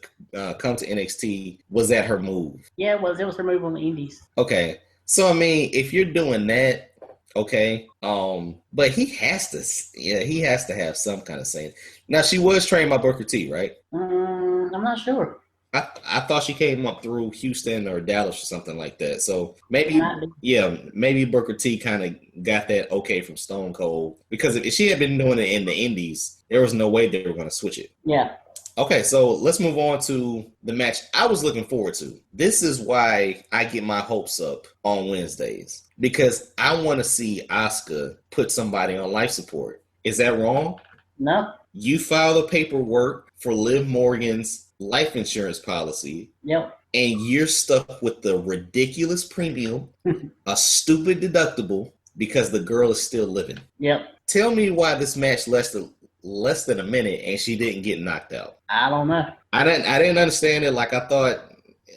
come to NXT, was that her move? Yeah, it was. It was her move on the Indies. Okay. So, if you're doing that, okay, but he has to have some kind of saying. Now, she was trained by Booker T, right? I'm not sure. I thought she came up through Houston or Dallas or something like that. So maybe Booker T kind of got that okay from Stone Cold, because if she had been doing it in the Indies, there was no way they were going to switch it. Yeah. Okay, so let's move on to the match I was looking forward to. This is why I get my hopes up on Wednesdays, because I want to see Asuka put somebody on life support. Is that wrong? No. You file the paperwork for Liv Morgan's life insurance policy. Yep. And you're stuck with the ridiculous premium, a stupid deductible, because the girl is still living. Yep. Tell me why this match lasted a minute and she didn't get knocked out. I don't know. I didn't understand it. I thought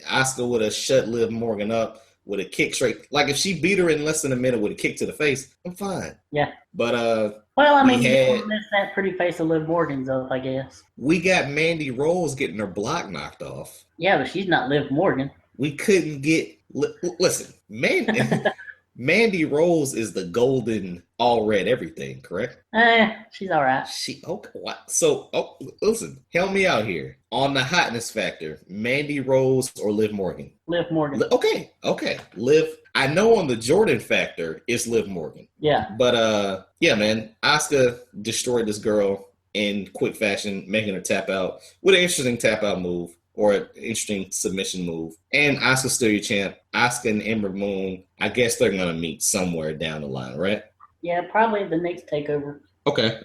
Asuka would have shut Liv Morgan up with a kick straight. If she beat her in less than a minute with a kick to the face, I'm fine. Yeah. But you missed that pretty face of Liv Morgan's up, I guess. We got Mandy Rose getting her block knocked off. Yeah, but she's not Liv Morgan. We couldn't get... Listen, Mandy Rose is the golden all red everything, correct? She's all right. Listen, help me out here. On the hotness factor, Mandy Rose or Liv Morgan? Liv Morgan. Okay. Liv. I know on the Jordan factor, it's Liv Morgan. Yeah. But, man, Asuka destroyed this girl in quick fashion, making her tap out with an interesting tap out move, or an interesting submission move. And Asuka's still your champ. Asuka and Ember Moon, I guess they're going to meet somewhere down the line, right? Yeah, probably the next takeover. Okay.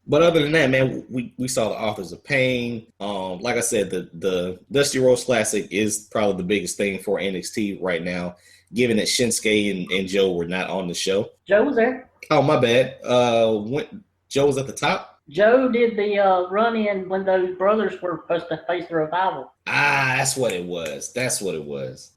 But other than that, man, we saw the Authors of Pain. Like I said, the Dusty Rhodes Classic is probably the biggest thing for NXT right now. given that Shinsuke and Joe were not on the show. Joe was there. Oh, my bad. Joe was at the top? Joe did the run-in when those brothers were supposed to face the revival. Ah, that's what it was.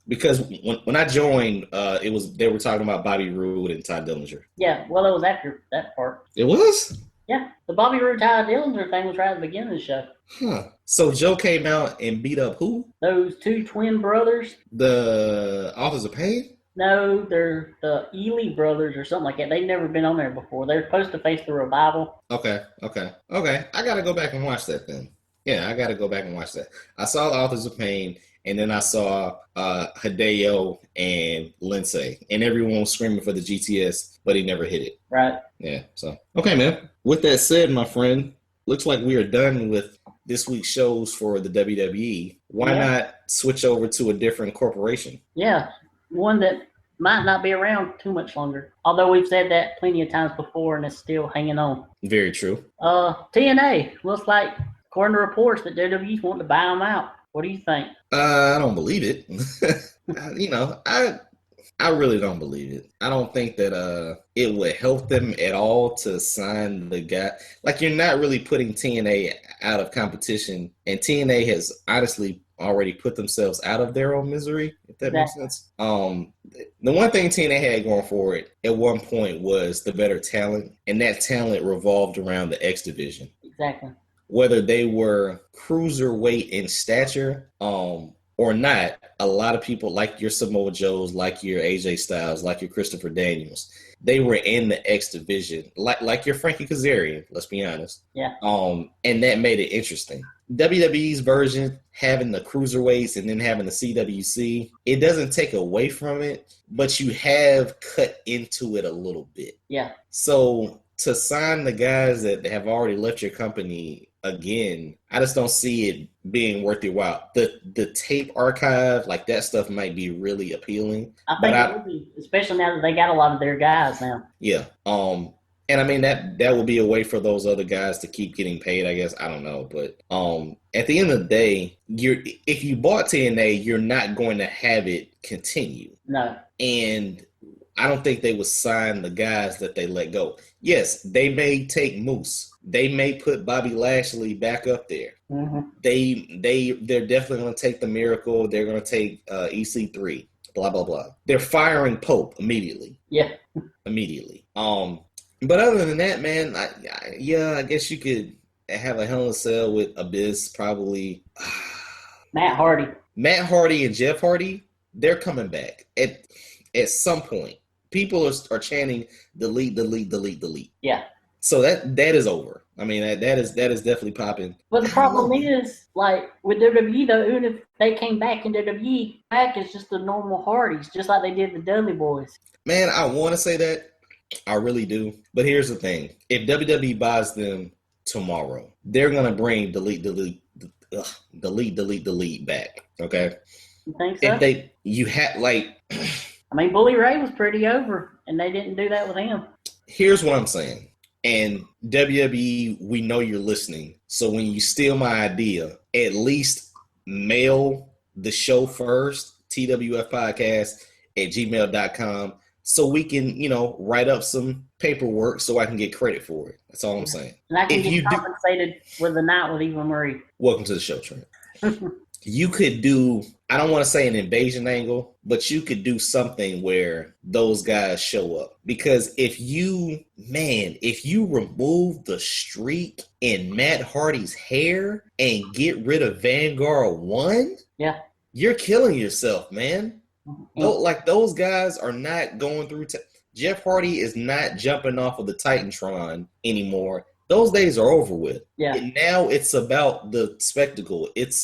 Because when I joined, they were talking about Bobby Roode and Ty Dillinger. Yeah, well, it was after that part. It was? Yeah, the Bobby Roode Ty Dillinger thing was right at the beginning of the show. Huh. So Joe came out and beat up who? Those two twin brothers. The Authors of Pain? No, they're the Ely brothers or something like that. They've never been on there before. They're supposed to face the revival. Okay. I got to go back and watch that then. Yeah, I got to go back and watch that. I saw the Authors of Pain, and then I saw Hideo and Lindsay, and everyone was screaming for the GTS, but he never hit it. Right. Yeah, so. Okay, man. With that said, my friend, looks like we are done with this week's shows for the WWE. Why not switch over to a different corporation? Yeah, one that might not be around too much longer. Although we've said that plenty of times before, and it's still hanging on. Very true. TNA. Looks like, according to reports, that WWE's wanting to buy them out. What do you think? I don't believe it. I really don't believe it. I don't think that it would help them at all to sign the guy. Like, you're not really putting TNA out of competition, and TNA has honestly already put themselves out of their own misery, if that makes sense. The one thing TNA had going for it at one point was the better talent, and that talent revolved around the X division. Exactly. Whether they were cruiserweight in stature or not, a lot of people, like your Samoa Joes, like your AJ Styles, like your Christopher Daniels, they were in the X division, like your Frankie Kazarian, let's be honest. Yeah. And that made it interesting. WWE's version, having the cruiserweights and then having the CWC, it doesn't take away from it, but you have cut into it a little bit. Yeah. So to sign the guys that have already left your company again, I just don't see it being worth your while. The tape archive, like that stuff might be really appealing. I think it would be, especially now that they got a lot of their guys now. Yeah. And I mean that would be a way for those other guys to keep getting paid, I guess. I don't know. But at the end of the day, if you bought TNA, you're not going to have it continue. No. And I don't think they would sign the guys that they let go. Yes, they may take Moose. They may put Bobby Lashley back up there. Mm-hmm. They're definitely going to take the Miracle. They're going to take EC3. Blah blah blah. They're firing Pope immediately. Yeah. Immediately. But other than that, man, I guess you could have a Hell in a Cell with Abyss, probably. Matt Hardy and Jeff Hardy, they're coming back at some point. People are chanting delete. Yeah. So that is over. I mean, that is definitely popping. But the problem is, like, with WWE, though, even if they came back in WWE, back is just the normal Hardys, just like they did the Dudley Boys. Man, I want to say that. I really do. But here's the thing. If WWE buys them tomorrow, they're going to bring delete back. Okay? You think so? I mean, Bully Ray was pretty over, and they didn't do that with him. Here's what I'm saying. And WWE, we know you're listening. So when you steal my idea, at least mail the show first, twfpodcast@gmail.com, so we can, write up some paperwork so I can get credit for it. That's all I'm saying. And I can get compensated with a night with Eva Marie. Welcome to the show, Trent. You could do, I don't want to say an invasion angle, but you could do something where those guys show up. Because if you remove the streak in Matt Hardy's hair and get rid of Vanguard 1, you're killing yourself, man. Like, those guys are not going through. Jeff Hardy is not jumping off of the Titantron anymore. Those days are over with. Yeah. And now it's about the spectacle. It's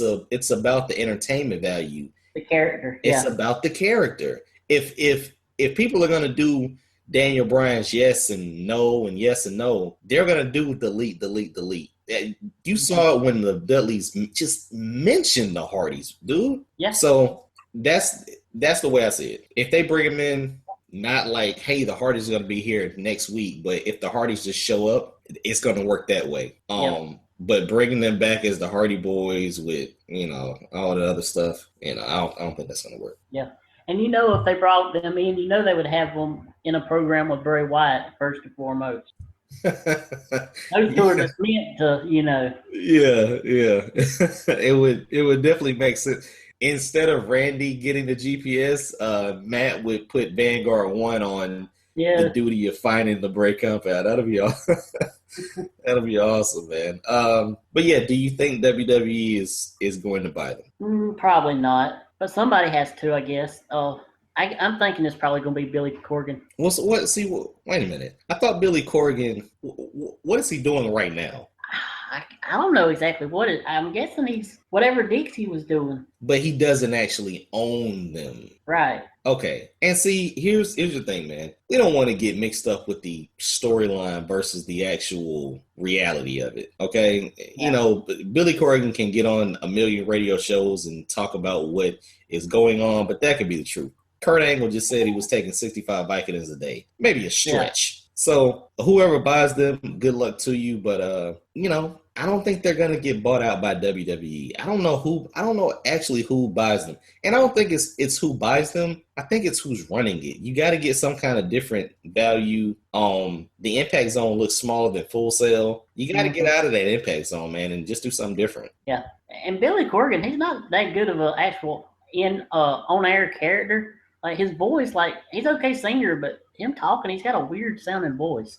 about the entertainment value. The character. It's about the character. If people are gonna do Daniel Bryan's yes and no and yes and no, they're gonna do delete. You saw it when the Dudleys just mentioned the Hardys, dude. Yeah. So that's the way I see it. If they bring them in, not like, hey, the Hardys are going to be here next week, but if the Hardys just show up, it's going to work that way. But bringing them back as the Hardy Boys with, all the other stuff, I don't think that's going to work. Yeah. And if they brought them in, they would have them in a program with Bray Wyatt first and foremost. Those two are just meant to, Yeah. It would definitely make sense. Instead of Randy getting the GPS, Matt would put Vanguard 1 on the duty of finding the Bray compound. That'll be awesome. That'll be awesome, man. But yeah, do you think WWE is going to buy them? Probably not, but somebody has to, I guess. I'm thinking it's probably going to be Billy Corgan. Well, so what? See, wait a minute. I thought Billy Corgan. What is he doing right now? I don't know exactly what it. I'm guessing he's whatever Dixie was doing. But he doesn't actually own them. Right. Okay. And see, here's the thing, man. We don't want to get mixed up with the storyline versus the actual reality of it. Okay. Yeah. Billy Corgan can get on a million radio shows and talk about what is going on, but that could be the truth. Kurt Angle just said he was taking 65 Vicodins a day. Maybe a stretch. Yeah. So whoever buys them, good luck to you. But, I don't think they're going to get bought out by WWE. I don't know actually who buys them. And I don't think it's who buys them. I think it's who's running it. You got to get some kind of different value. The Impact Zone looks smaller than Full Sail. You got to get out of that Impact Zone, man, and just do something different. Yeah. And Billy Corgan, he's not that good of an actual on-air character. Like his voice, he's okay singer, but him talking, he's got a weird sounding voice.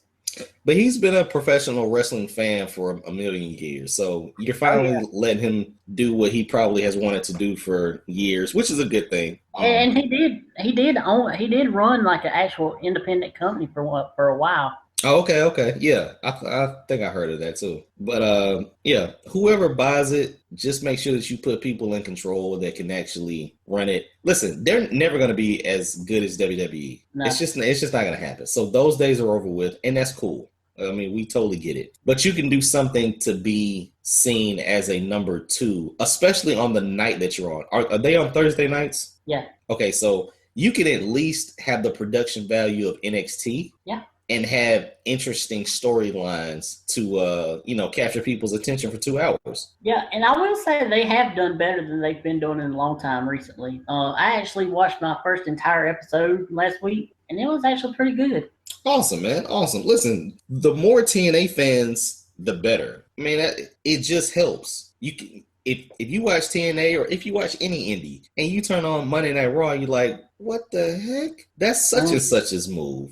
But he's been a professional wrestling fan for a million years, so you're finally letting him do what he probably has wanted to do for years, which is a good thing. And he did run like an actual independent company for a while. Oh, okay, yeah, I think I heard of that too. But yeah, whoever buys it, just make sure that you put people in control that can actually run it. Listen, they're never going to be as good as WWE. No. It's just not going to happen. So those days are over with, and that's cool. I mean, we totally get it. But you can do something to be seen as a number 2, especially on the night that you're on. Are they on Thursday nights? Yeah. Okay, so you can at least have the production value of NXT. Yeah. And have interesting storylines to, capture people's attention for 2 hours. Yeah, and I will say they have done better than they've been doing in a long time recently. I actually watched my first entire episode last week, and it was actually pretty good. Awesome, man. Awesome. Listen, the more TNA fans, the better. I mean, it just helps. You can, if you watch TNA or if you watch any indie and you turn on Monday Night Raw, you're like, what the heck? That's such and such's move,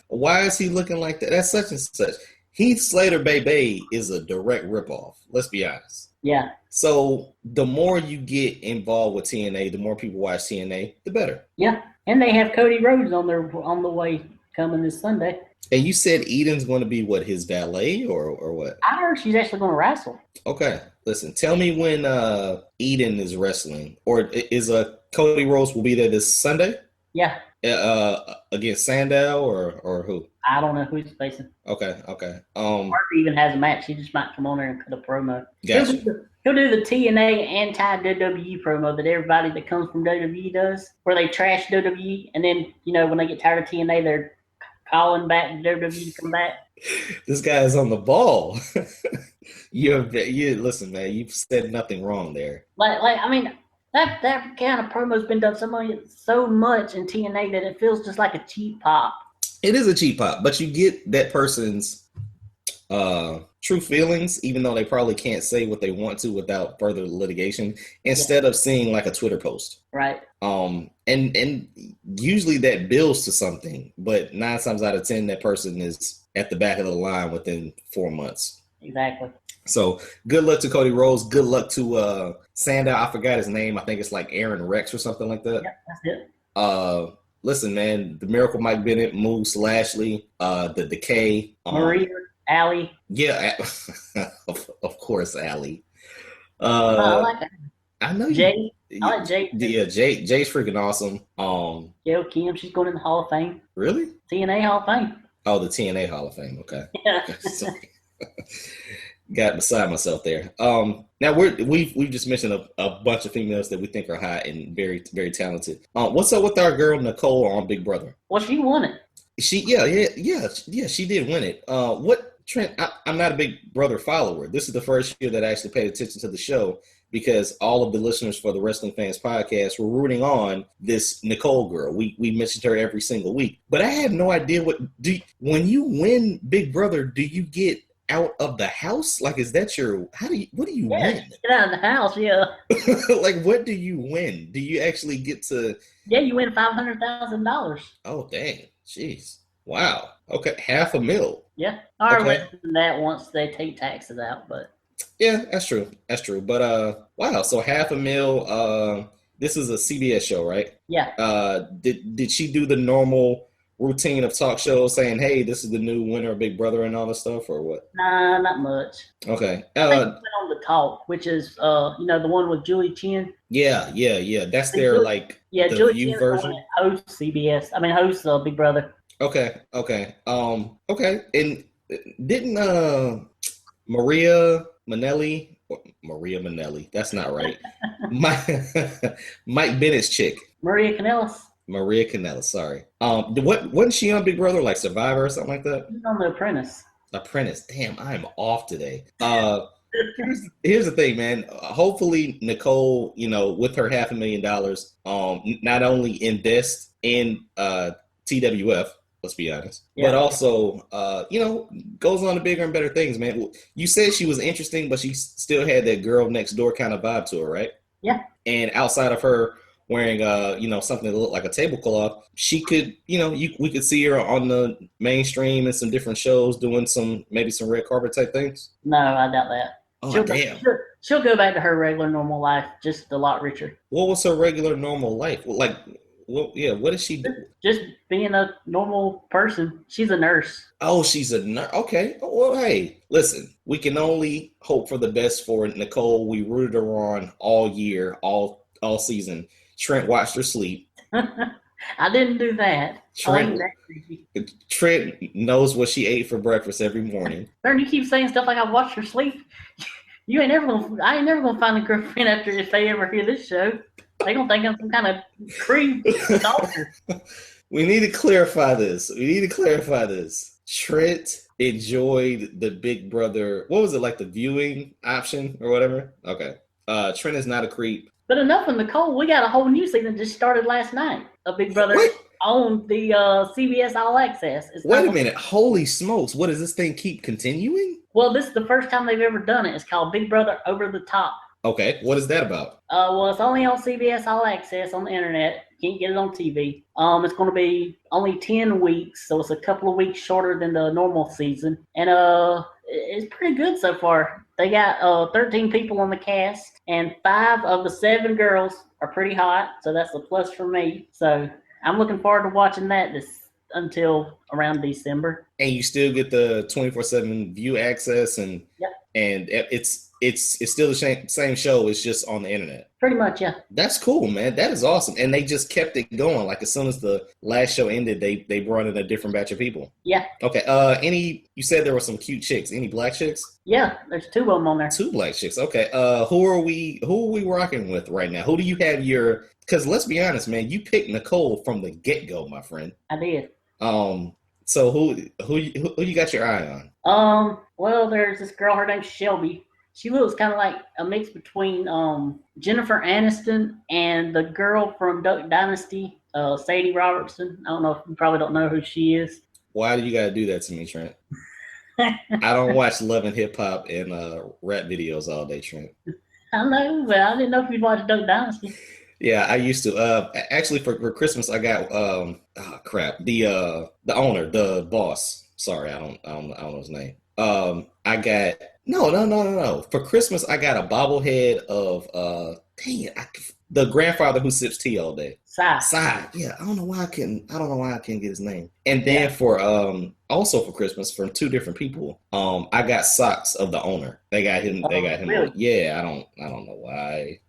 Why is he looking like that? That's such and such. Heath Slater Bebe is a direct ripoff. Let's be honest. Yeah. So the more you get involved with TNA, the more people watch TNA, the better. Yeah, and they have Cody Rhodes on the way coming this Sunday. And you said Eden's going to be what, his valet or what? I heard she's actually going to wrestle. Okay, listen. Tell me when Eden is wrestling, or is Cody Rhodes will be there this Sunday? Yeah. Against Sandow or who? I don't know who he's facing. Okay. Murphy even has a match. He just might come on there and cut a promo. Gotcha. He'll do the TNA anti-WWE promo that everybody that comes from WWE does, where they trash WWE, and then when they get tired of TNA, they're calling back to WWE to come back. This guy is on the ball. You listen, man. You've said nothing wrong there. I mean, that kind of promo's been done so much in TNA that it feels just like a cheap pop. It is a cheap pop, but you get that person's true feelings, even though they probably can't say what they want to without further litigation, instead of seeing like a Twitter post. Right. And usually that builds to something, but 9 times out of 10, that person is at the back of the line within 4 months. Exactly. So good luck to Cody Rhodes. Good luck to Sandow. I forgot his name. I think it's like Aaron Rex or something like that. Yeah, that's it. Listen, man, the Miracle Mike Bennett, Moose Lashley, the Decay. Maria, Allie. Yeah, of course, Allie. I like it. I know Jay. I like Jay. Yeah, Jay's freaking awesome. Gail Kim, she's going in the Hall of Fame. Really? TNA Hall of Fame. Oh, the TNA Hall of Fame. Okay. Yeah. Got beside myself there. Now we've just mentioned a bunch of females that we think are hot and very, very talented. What's up with our girl Nicole on Big Brother? Well, she won it. She she did win it. What Trent? I'm not a Big Brother follower. This is the first year that I actually paid attention to the show because all of the listeners for the Wrestling Fans Podcast were rooting on this Nicole girl. We mentioned her every single week. But I had no idea when you win Big Brother, do you get out of the house? Like, is that what do you win? Get out of the house, yeah. Like, what do you win? Do you actually get to... Yeah, you win $500,000. Oh, dang. Jeez. Wow. Okay, $500,000. Yeah. Or less than that once they take taxes out, but... Yeah, that's true. That's true. But, wow, so $500,000, this is a CBS show, right? Yeah. Did she do the normal routine of talk shows saying, hey, this is the new winner of Big Brother and all this stuff, or what? Nah, not much. Okay. I think we went on the talk, which is the one with Julie Chen. Yeah. That's their the Julie View Chen version. Hosts Big Brother. Okay. Okay. And didn't Maria Manelli, that's not right. Mike Bennett's chick. Maria Kanellis, sorry. Wasn't she on Big Brother, like Survivor or something like that? She's on The Apprentice. Damn, I'm off today. Here's the thing, man. Hopefully Nicole, with her $500,000, not only invest in TWF, let's be honest, but also, goes on to bigger and better things, man. You said she was interesting, but she still had that girl next door kind of vibe to her, right? Yeah. And outside of her wearing, something that looked like a tablecloth, she could, we could see her on the mainstream in some different shows doing maybe some red carpet type things. No, I doubt that. Oh, damn. She'll go back to her regular normal life, just a lot richer. What was her regular normal life? What does she do? Just being a normal person. She's a nurse. Oh, she's a nurse. Okay. Well, hey, listen, we can only hope for the best for Nicole. We rooted her on all year, all season. Trent watched her sleep. I didn't do that. Trent knows what she ate for breakfast every morning. Ern, you keep saying stuff like I watched her sleep. I ain't never gonna find a girlfriend after if they ever hear this show. They gonna think I'm some kind of creep stalker. We need to clarify this. Trent enjoyed the Big Brother. What was it, like the viewing option or whatever? Okay. Trent is not a creep. But enough of Nicole. We got a whole new season just started last night of Big Brother on the CBS All Access. Wait a minute. Holy smokes. What, does this thing keep continuing? Well, this is the first time they've ever done it. It's called Big Brother Over the Top. Okay. What is that about? Well, it's only on CBS All Access on the internet. You can't get it on TV. It's going to be only 10 weeks, so it's a couple of weeks shorter than the normal season. And it's pretty good so far. They got 13 people on the cast, and 5 of the 7 girls are pretty hot, so that's a plus for me. So I'm looking forward to watching that until around December. And you still get the 24/7 view access, and it's still the same show. It's just on the internet. Pretty much, yeah. That's cool, man. That is awesome. And they just kept it going. Like, as soon as the last show ended, they brought in a different batch of people. Yeah. Okay. You said there were some cute chicks. Any black chicks? Yeah, there's 2 of them on there. 2 black chicks. Okay. Who are we rocking with right now? Who do you have because let's be honest, man, you picked Nicole from the get-go, my friend. I did. So who you got your eye on? Well, there's this girl, her name's Shelby. She looks kind of like a mix between Jennifer Aniston and the girl from Duck Dynasty, Sadie Robertson. I don't know, you probably don't know who she is. Why do you got to do that to me, Trent? I don't watch Love and Hip Hop and rap videos all day, Trent. I know, but I didn't know if you'd watch Duck Dynasty. Yeah, I used to. Actually, for Christmas, I got the owner, the boss. Sorry, I don't know his name. I got no. For Christmas, I got a bobblehead of the grandfather who sips tea all day. Sai. Yeah, I don't know why I can't get his name. And then for also for Christmas, from 2 different people, I got socks of the owner. They got him. Really? Yeah, I don't know why.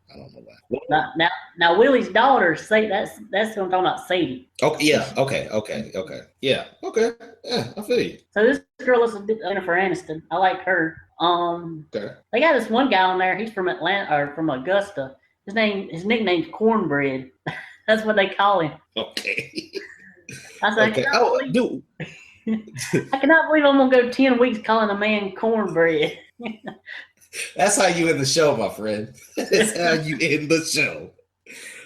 Now Willie's daughter, say that's what I'm talking about, Sadie. Okay, yeah, okay. Yeah, okay. Yeah, I feel you. So this girl is Jennifer Aniston. I like her. Okay. They got this one guy on there. He's from Atlanta or from Augusta. His nickname's Cornbread. That's what they call him. Okay. I said, okay. I cannot believe I'm gonna go 10 weeks calling a man cornbread. That's how you end the show, my friend. That's how you end the show.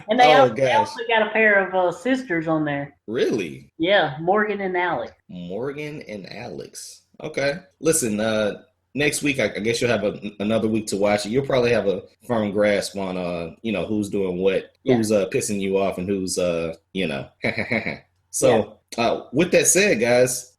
And they Oh, also gosh. got a pair of sisters on there. Really? Yeah, Morgan and Alex. Morgan and Alex. Okay. Listen, next week, I guess you'll have another week to watch it. You'll probably have a firm grasp on, who's doing what, who's pissing you off, and who's, So, with that said, guys,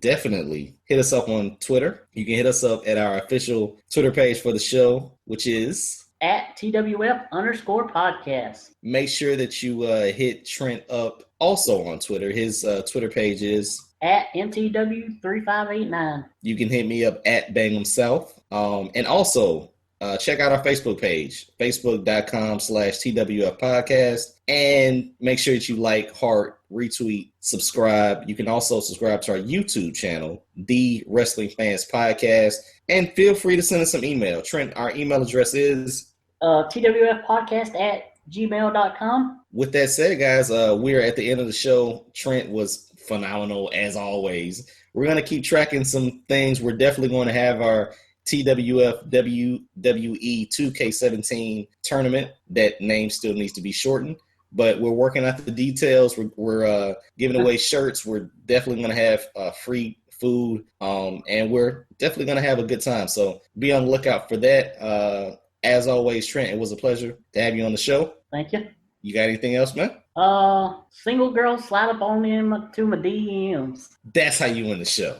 definitely hit us up on Twitter. You can hit us up at our official Twitter page for the show, which is at TWF_podcast. Make sure that you hit Trent up also on Twitter. His Twitter page is at MTW3589. You can hit me up at BangEm South. And also check out our Facebook page, facebook.com/TWF podcast. And make sure that you like, heart, retweet, subscribe. You can also subscribe to our YouTube channel, The Wrestling Fans Podcast. And feel free to send us some email. Trent, our email address is TWFpodcast@gmail.com. With that said, guys, we're at the end of the show. Trent was phenomenal as always. We're going to keep tracking some things. We're definitely going to have our TWF WWE 2K17 tournament. That name still needs to be shortened, but we're working out the details. We're giving away shirts. We're definitely going to have free food, and we're definitely going to have a good time. So be on the lookout for that. As always, Trent, it was a pleasure to have you on the show. Thank you. You got anything else, man? Single girl slide up on into my DMs. That's how you win the show.